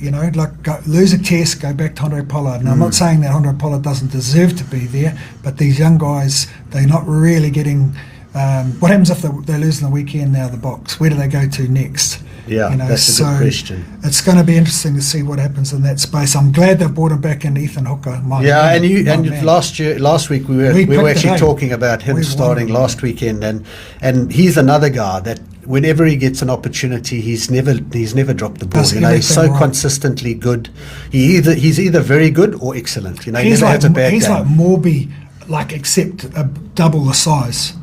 S3: Lose a Test, go back to Andre Pollard. Now, I'm not saying that Andre Pollard doesn't deserve to be there, but these young guys, they're not really getting. What happens if they lose in the weekend now, the Boks? Where do they go to next?
S2: Yeah, that's a good question.
S3: It's going to be interesting to see what happens in that space. I'm glad they've brought him back in, Ethan Hooker.
S2: Last week we were actually talking about him starting last weekend, and he's another guy that whenever he gets an opportunity, he's never dropped the ball. He's so consistently good. He's either very good or excellent. He never has a bad game.
S3: He's like Morby, except double the size.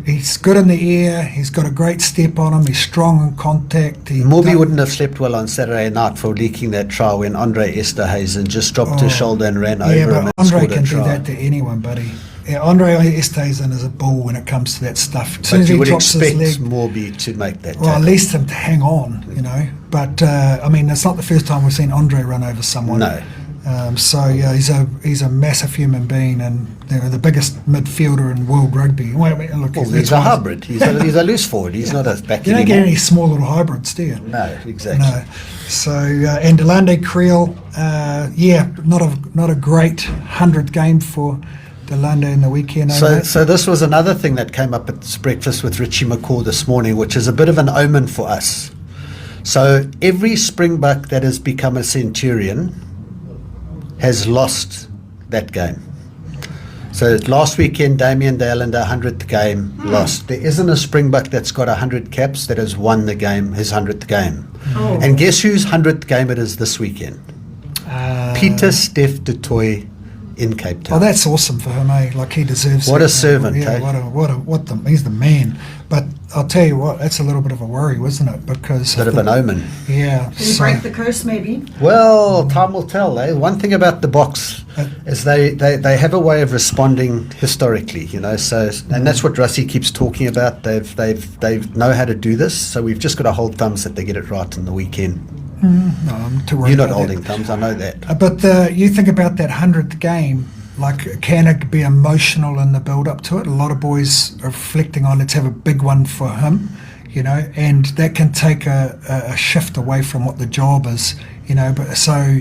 S3: He's good in the air. He's got a great step on him. He's strong in contact.
S2: Morby wouldn't have slept well on Saturday night for leaking that try when Andre Esterhuizen just dropped his shoulder and ran over him.
S3: Yeah, but Andre can do that to anyone, buddy. Yeah, Andre Esterhuizen is a bull when it comes to that stuff. As soon
S2: But
S3: as
S2: you
S3: he
S2: would
S3: drops his
S2: expect
S3: leg,
S2: Morby to make that
S3: well, at
S2: tackle.
S3: least him to hang on, But I mean, it's not the first time we've seen Andre run over someone.
S2: No.
S3: So yeah, he's a massive human being, and the biggest midfielder in world rugby. Well, I mean, look,
S2: Well,
S3: that's
S2: he's a
S3: why
S2: hybrid. He's a loose forward. He's not a back.
S3: You don't get
S2: anymore.
S3: any small little hybrids, do you?
S2: No, exactly.
S3: No. So and Delande Creel, not a great 100 game for Delande in the weekend.
S2: So this was another thing that came up at this breakfast with Richie McCaw this morning, which is a bit of an omen for us. So every Springbok that has become a Centurion has lost that game. So last weekend, Damien Dale in the 100th game lost. There isn't a Springbok that's got 100 caps that has won the game, his 100th game.
S1: Oh.
S2: And guess whose 100th game it is this weekend? Peter Steph du Toit in Cape Town.
S3: Oh, that's awesome for him, eh? Like he deserves
S2: What
S3: it.
S2: a servant,
S3: Yeah,
S2: eh?
S3: he's the man. But I'll tell you what, that's a little bit of a worry, wasn't it? Because
S2: Bit of an omen.
S3: yeah.
S1: Did he break the curse, maybe?
S2: Well, time will tell. Eh? One thing about the Boks is they have a way of responding historically, So, and that's what Russie keeps talking about. They know how to do this. So we've just got to hold thumbs that they get it right on the weekend.
S3: No, I'm too worried
S2: You're not
S3: about
S2: holding
S3: that.
S2: thumbs. I know that.
S3: But you think about that 100th game. Like, can it be emotional in the build-up to it? A lot of boys are reflecting on, let's have a big one for him, and that can take a shift away from what the job is, But so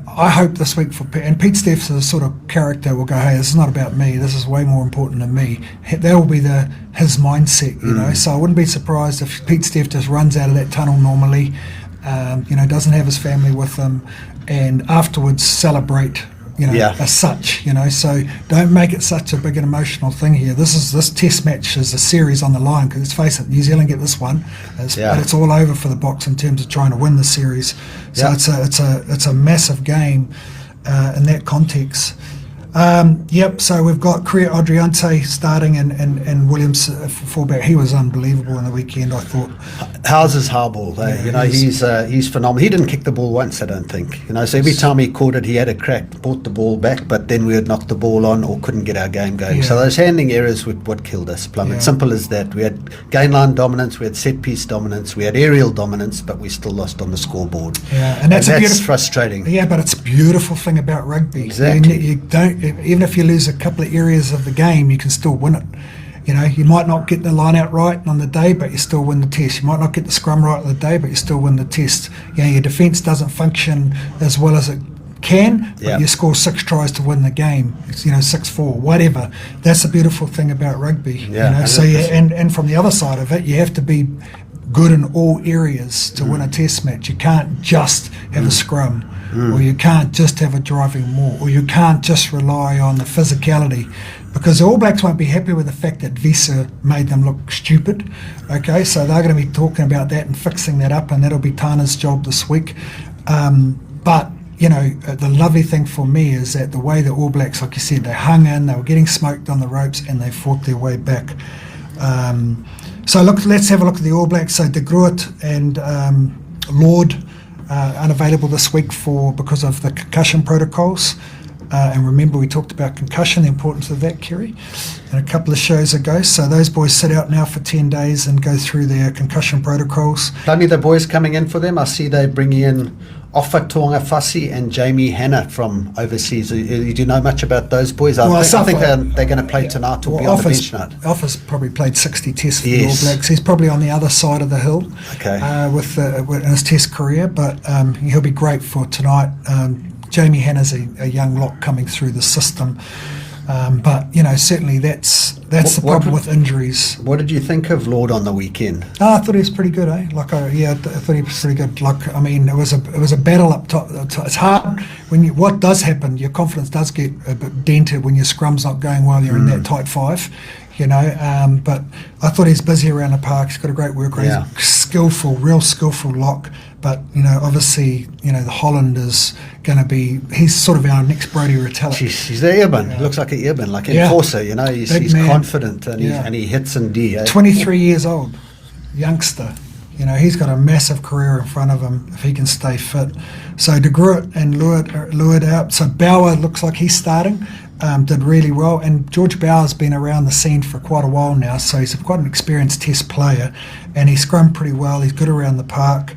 S3: I hope this week and Pete Steff's the sort of character will go, hey, this is not about me. This is way more important than me. That will be his mindset, So I wouldn't be surprised if Pete Steff just runs out of that tunnel normally, doesn't have his family with him, and afterwards celebrate. As such, so don't make it such a big and emotional thing here. This test match is a series on the line, because let's face it, New Zealand get this one, but it's all over for the Boks in terms of trying to win the series. So it's a massive game in that context. So we've got Korea Adriante starting and Williams fullback. He was unbelievable in the weekend, I thought.
S2: How's his high ball? He's phenomenal. He didn't kick the ball once, I don't think. So every time he caught it, he had a crack, brought the ball back, but then we would knock the ball on or couldn't get our game going.
S3: Yeah.
S2: So those handling errors were what killed us, Plum. It's simple as that. We had gain line dominance, we had set piece dominance, we had aerial dominance, but we still lost on the scoreboard.
S3: Yeah, and that's
S2: frustrating.
S3: Yeah, but it's a beautiful thing about rugby.
S2: Exactly.
S3: You don't, even if you lose a couple of areas of the game, you can still win it. You might not get the line out right on the day, but you still win the test. You might not get the scrum right on the day, but you still win the test. Your defence doesn't function as well as it can, but you score 6 tries to win the game. 6-4, whatever. That's the beautiful thing about rugby.
S2: Yeah,
S3: So and from the other side of it, you have to be good in all areas to win a test match. You can't just have a scrum, or you can't just have a driving maul, or you can't just rely on the physicality, because the All Blacks won't be happy with the fact that Visa made them look stupid. Okay, so they're going to be talking about that and fixing that up, and that'll be Tana's job this week. But the lovely thing for me is that the way the All Blacks, like you said, they hung in, they were getting smoked on the ropes, and they fought their way back. So let's have a look at the All Blacks. So De Groot and Lord unavailable this week because of the concussion protocols. And remember, we talked about concussion, the importance of that, Kerry, in a couple of shows ago. So those boys sit out now for 10 days and go through their concussion protocols.
S2: Plenty of the boys coming in for them. I see they bring in Offa Tonga Fassi and Jamie Hanna from overseas. You do know much about those boys? I think they're going to play tonight or be on the bench tonight.
S3: Offa's probably played 60 tests for
S2: Yes.
S3: the All Blacks. He's probably on the other side of the hill with in his test career, but he'll be great for tonight. Jamie Hanna's a young lock coming through the system. But certainly that's the problem with injuries.
S2: What did you think of Lord on the weekend?
S3: I thought he was pretty good, eh? I thought he was pretty good. It was a battle up top. It's hard when what does happen. Your confidence does get a bit dented when your scrum's not going well. You're in that tight five, But I thought he's busy around the park. He's got a great work rate. He's real skillful lock. But obviously, the Holland is going to be. He's sort of our next Brodie Retallick.
S2: He's an airman. He looks like an airman, like an enforcer. He's confident and he hits in D.
S3: 23 years old, youngster. He's got a massive career in front of him if he can stay fit. So De Groot and Luard out. So Bauer looks like he's starting, did really well, and George Bower's been around the scene for quite a while now, so he's quite an experienced test player, and he scrummed pretty well. He's good around the park,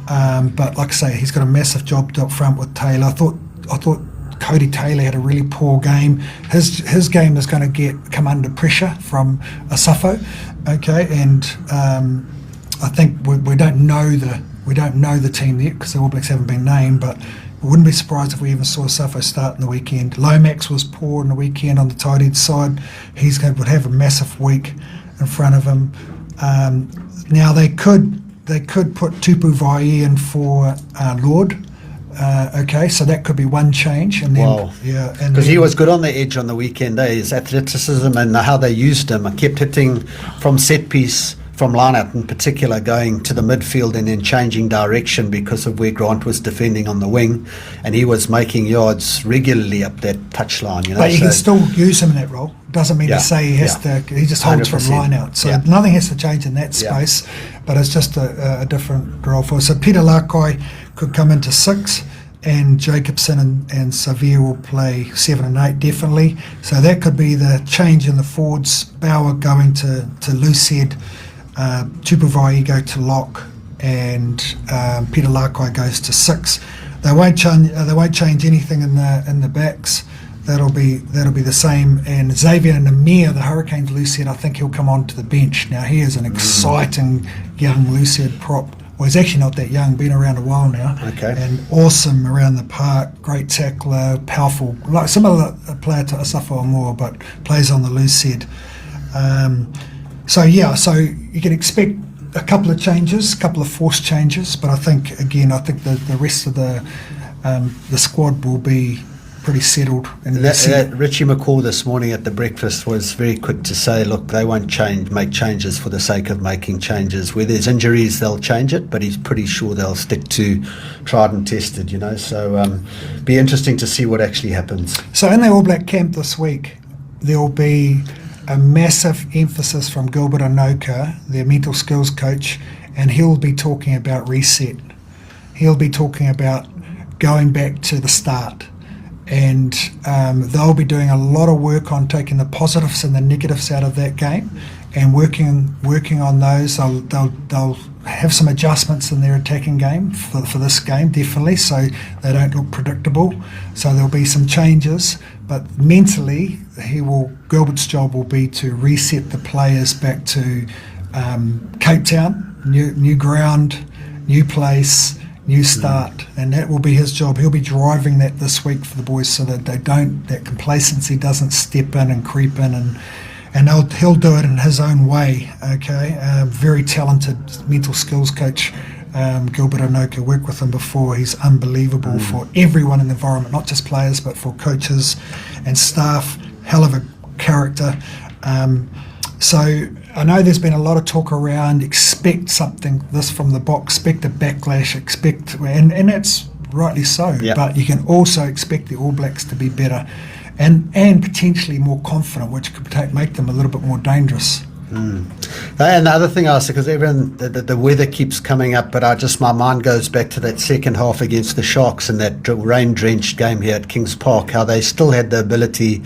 S3: but like I say, he's got a massive job up front with Taylor. I thought Cody Taylor had a really poor game. His game is going to come under pressure from Asafo, okay, and I think we don't know the team yet because the All Blacks haven't been named, but we wouldn't be surprised if we even saw Asafo start in the weekend. Lomax was poor in the weekend on the tight end side. Would have a massive week in front of him. Now they could put Tupu Vai in for Lord. Okay, so that could be one change, and then
S2: Wow. Because he was good on the edge on the weekend. His athleticism and how they used him. I kept hitting from set piece, from line-out in particular, going to the midfield and then changing direction because of where Grant was defending on the wing, and he was making yards regularly up that touchline.
S3: But you can still use him in that role. Doesn't mean to say he has to. He just holds from line-out. So nothing has to change in that space, but it's just a different role for us. So Peter Lakai could come into 6, and Jacobson and Xavier will play 7 and 8 definitely. So that could be the change in the forwards. Bauer going to loose head, Tupuvai go to lock, and Peter Lakai goes to 6. They won't change anything in the backs. That'll be the same. And Xavier Namir, the Hurricanes loose head, I think he'll come onto the bench. Now he is an exciting young loose head prop. Well, he's actually not that young, been around a while now.
S2: Okay.
S3: And awesome around the park, great tackler, powerful, like similar player to Asafo Amor, but plays on the loose head. So you can expect a couple of changes, a couple of forced changes, but I think the rest of the squad will be pretty settled. And
S2: Richie McCaw this morning at the breakfast was very quick to say, look, they won't make changes for the sake of making changes. Where there's injuries, they'll change it, but he's pretty sure they'll stick to tried and tested, So be interesting to see what actually happens.
S3: So in the All Black camp this week, there'll be a massive emphasis from Gilbert Anoka, their mental skills coach, and he'll be talking about reset. He'll be talking about going back to the start. And they'll be doing a lot of work on taking the positives and the negatives out of that game, and working on those. They'll have some adjustments in their attacking game for this game, definitely, so they don't look predictable. So there'll be some changes, but mentally, Gilbert's job will be to reset the players back to Cape Town, new ground, new place, new start, and that will be his job. He'll be driving that this week for the boys, so that that complacency doesn't step in and creep in, and he'll do it in his own way. Okay, very talented mental skills coach, Gilbert Anoka. Worked with him before. He's unbelievable for everyone in the environment, not just players, but for coaches and staff. Hell of a character. So I know there's been a lot of talk around expect this from the box, expect a backlash, and that's rightly so.
S2: Yeah.
S3: But you can also expect the All Blacks to be better and potentially more confident, which could make them a little bit more dangerous.
S2: And the other thing I was, because everyone, the weather keeps coming up, but my mind goes back to that second half against the Sharks in that rain-drenched game here at Kings Park, how they still had the ability.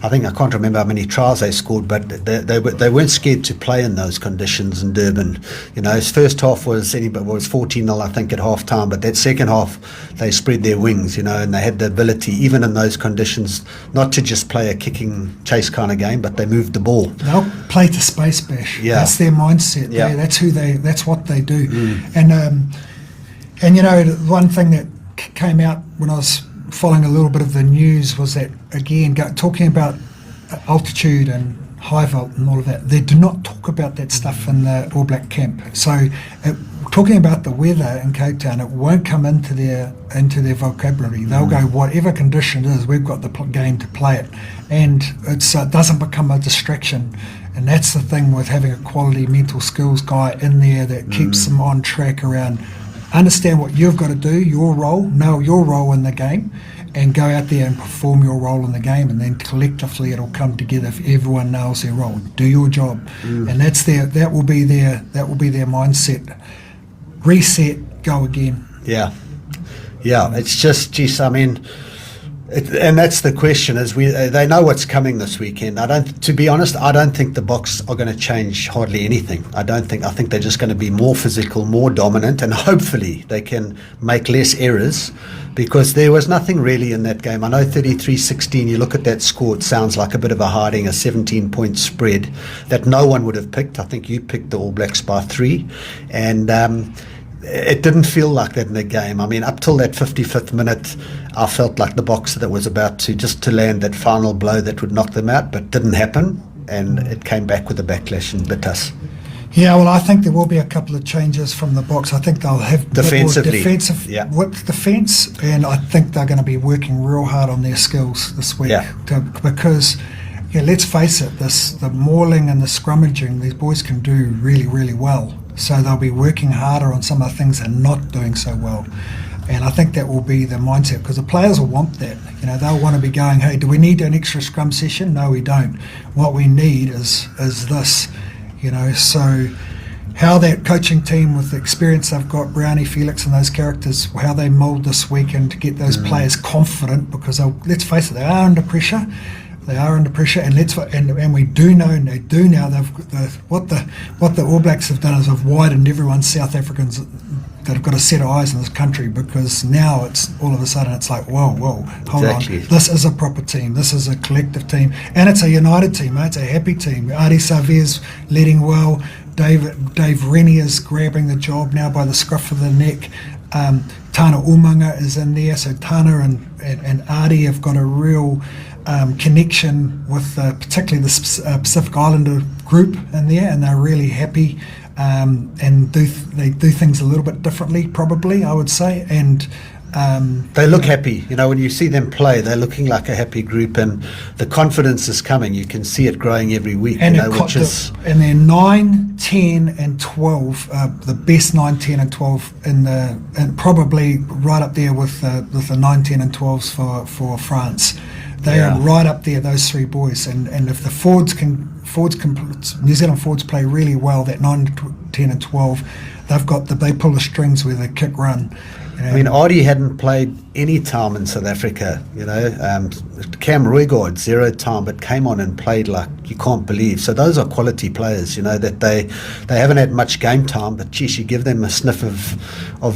S2: I can't remember how many tries they scored, but they weren't scared to play in those conditions in Durban. His first half was 14-0, I think, at half time, but that second half they spread their wings, and they had the ability, even in those conditions, not to just play a kicking chase kind of game, but they moved the ball.
S3: They'll play to space, Bash.
S2: Yeah.
S3: That's their mindset.
S2: Yeah.
S3: That's what they do. And one thing that came out when I was following a little bit of the news was that, again, talking about altitude and high volt and all of that, they do not talk about that stuff in the All Black camp. So talking about the weather in Cape Town, it won't come into their vocabulary. They'll go, whatever condition it is, we've got the game to play it, and it doesn't become a distraction. And that's the thing with having a quality mental skills guy in there that keeps them on track around. Understand what you've got to do, know your role in the game, and go out there and perform your role in the game, and then collectively it'll come together if everyone knows their role. Do your job, and that will be their mindset. Reset, go again.
S2: Yeah. It's just, geez, And that's the question: is they know what's coming this weekend. To be honest, I don't think the Boks are going to change hardly anything. I think they're just going to be more physical, more dominant, and hopefully they can make less errors, because there was nothing really in that game. I know 33-16. You look at that score; it sounds like a bit of a hiding, a 17-point spread that no one would have picked. I think you picked the All Blacks by 3, and it didn't feel like that in the game. I mean, up till that 55th minute, I felt like the Boks that was about to land that final blow that would knock them out, but didn't happen, and it came back with a backlash and bit us.
S3: Yeah, well, I think there will be a couple of changes from the Boks. I think they'll have
S2: defensively,
S3: defensive width defence, and I think they're going to be working real hard on their skills this week. Because, let's face it, the mauling and the scrummaging, these boys can do really, really well. So they'll be working harder on some of the things they're not doing so well. And I think that will be the mindset, because the players will want that. They'll want to be going, hey, do we need an extra scrum session? No, we don't. What we need is this. So how that coaching team with the experience they've got, Brownie, Felix and those characters, how they mould this weekend to get those players confident, because let's face it, they are under pressure. And we do know, and they do now. What the All Blacks have done is they've widened everyone's South Africans that have got a set of eyes in this country, because now it's all of a sudden it's like, whoa, hold on, this is a proper team, this is a collective team, and it's a united team, mate. It's a happy team. Adi Savier's leading well. Dave Rennie is grabbing the job now by the scruff of the neck. Tana Umanga is in there, so Tana and Adi have got a real connection with particularly the Pacific Islander group in there, and they're really happy, and they do things a little bit differently, probably, I would say, and
S2: they look happy. When you see them play, they're looking like a happy group, and the confidence is coming. You can see it growing every week. And
S3: and they're 9, 10 and 12, the best 9, 10 and 12 and probably right up there with the 9, 10 and 12s for France. They are right up there, those three boys. And if the forwards can New Zealand forwards play really well, that 9, 10 and 12, they pull the strings where they kick run.
S2: I mean, Adi hadn't played any time in South Africa, Cam Roygaard, 0 time, but came on and played like you can't believe. So those are quality players, that they haven't had much game time, but geez, you give them a sniff of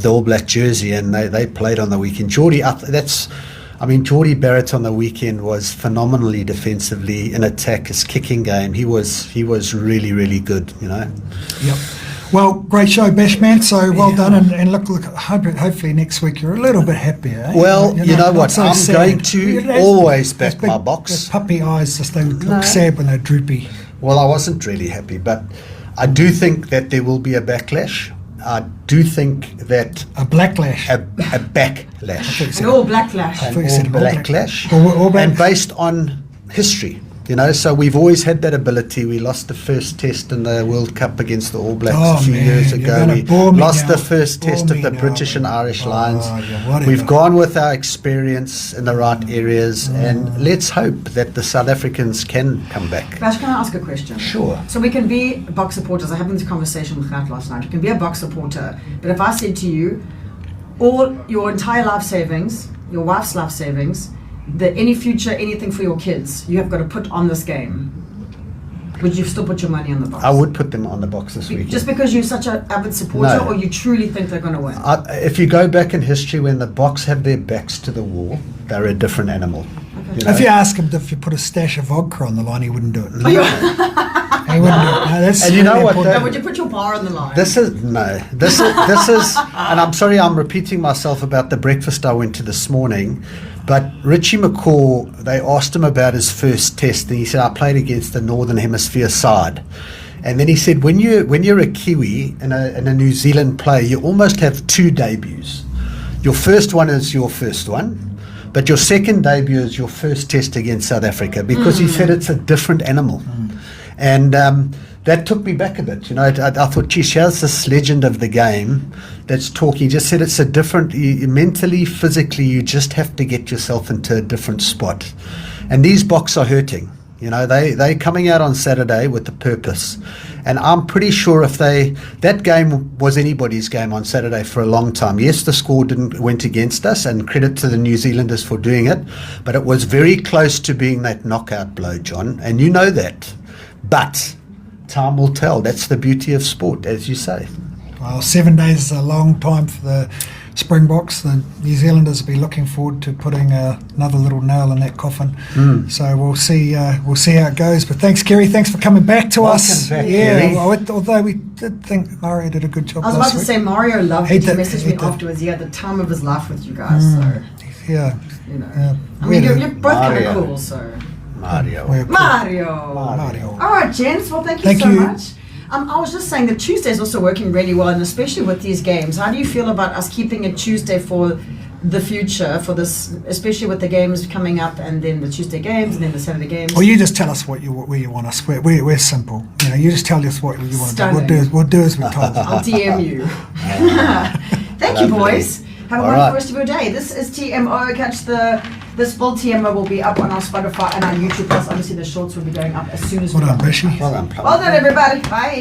S2: the All Black jersey, and they played on the weekend. Geordie Barrett on the weekend was phenomenally defensively in attack. His kicking game, he was really, really good,
S3: Yep. Well, great show, Bashman. So well done, and look. Hopefully next week you're a little bit happier. Eh?
S2: Well, you know what? So I'm going to always back my Boks.
S3: Those puppy eyes just they look sad when they're droopy.
S2: Well, I wasn't really happy, but I do think that there will be a backlash. I do think that
S3: a blacklash,
S2: a backlash,
S1: an all blacklash,
S2: and based on history. So we've always had that ability. We lost the first test in the World Cup against the All Blacks a few years ago. We lost the first test of the British and Irish Lions. We've gone with our experience in the right areas, and let's hope that the South Africans can come back.
S1: Bash, can I ask a question?
S2: Sure.
S1: So we can be Boks supporters. I had this conversation with Gert last night. You can be a Boks supporter, but if I said to you, all your entire life savings, your wife's life savings, any future, anything for your kids, you have got to put on this game, would you still put your money on the Boks?
S2: I would put them on the Boks this weekend.
S1: Just because you're such an avid supporter, or you truly think they're going to win?
S2: If you go back in history, when the Boks have their backs to the wall, they're a different animal.
S1: Okay.
S3: If you ask him if you put a stash of vodka on the line, he wouldn't do it.
S1: No.
S3: He wouldn't do it. No, that's
S2: and you know what?
S1: No, would you put your bar on the line?
S2: This is, and I'm sorry I'm repeating myself about the breakfast I went to this morning, but Richie McCaw, they asked him about his first test, and he said, I played against the Northern Hemisphere side. And then he said, when you're a Kiwi and a New Zealand player, you almost have 2 debuts. Your first one is your first one, but your second debut is your first test against South Africa, because he said it's a different animal. And that took me back a bit. I thought, geez, here's this legend of the game that's talking. He just said it's a different, mentally, physically, you just have to get yourself into a different spot. And these Boks are hurting. You know, they coming out on Saturday with a purpose. And I'm pretty sure that game was anybody's game on Saturday for a long time. Yes, the score went against us, and credit to the New Zealanders for doing it, but it was very close to being that knockout blow, John, and you know that. But time will tell. That's the beauty of sport, as you say.
S3: Well, 7 days is a long time for the Springboks. The New Zealanders will be looking forward to putting another little nail in that coffin. So we'll see how it goes. But thanks, Kerry. Thanks for coming back to us.
S2: Welcome back,
S3: yeah,
S2: Kerry.
S3: well, although we did think Mario did a good job.
S1: I was about to say Mario loved it. He messaged me
S3: did.
S1: afterwards. He had the time of his life with you guys. So
S3: Yeah.
S1: you know,
S3: Yeah.
S1: I mean, you're both kind
S2: Mario.
S1: of cool. So
S2: Mario.
S3: We're cool.
S1: Mario. All right, gents. Well, thank you so much. I was just saying that Tuesday's also working really well, and especially with these games. How do you feel about us keeping it Tuesday for the future, for this, especially with the games coming up, and then the Tuesday games, and then the Saturday games?
S3: Well, you just tell us where you want us. We're simple. You know, you just tell us what you want
S1: Stunning.
S3: to do. We'll do as we're told.
S1: I'll DM you. Thank you, boys. Have a wonderful rest of your day. This is TMO. Catch this full TMO will be up on our Spotify and our YouTube. Plus, obviously, the shorts will be going up as soon as
S3: Well
S1: we
S3: done, Bashy.
S2: Well done,
S1: Well done, everybody. Bye.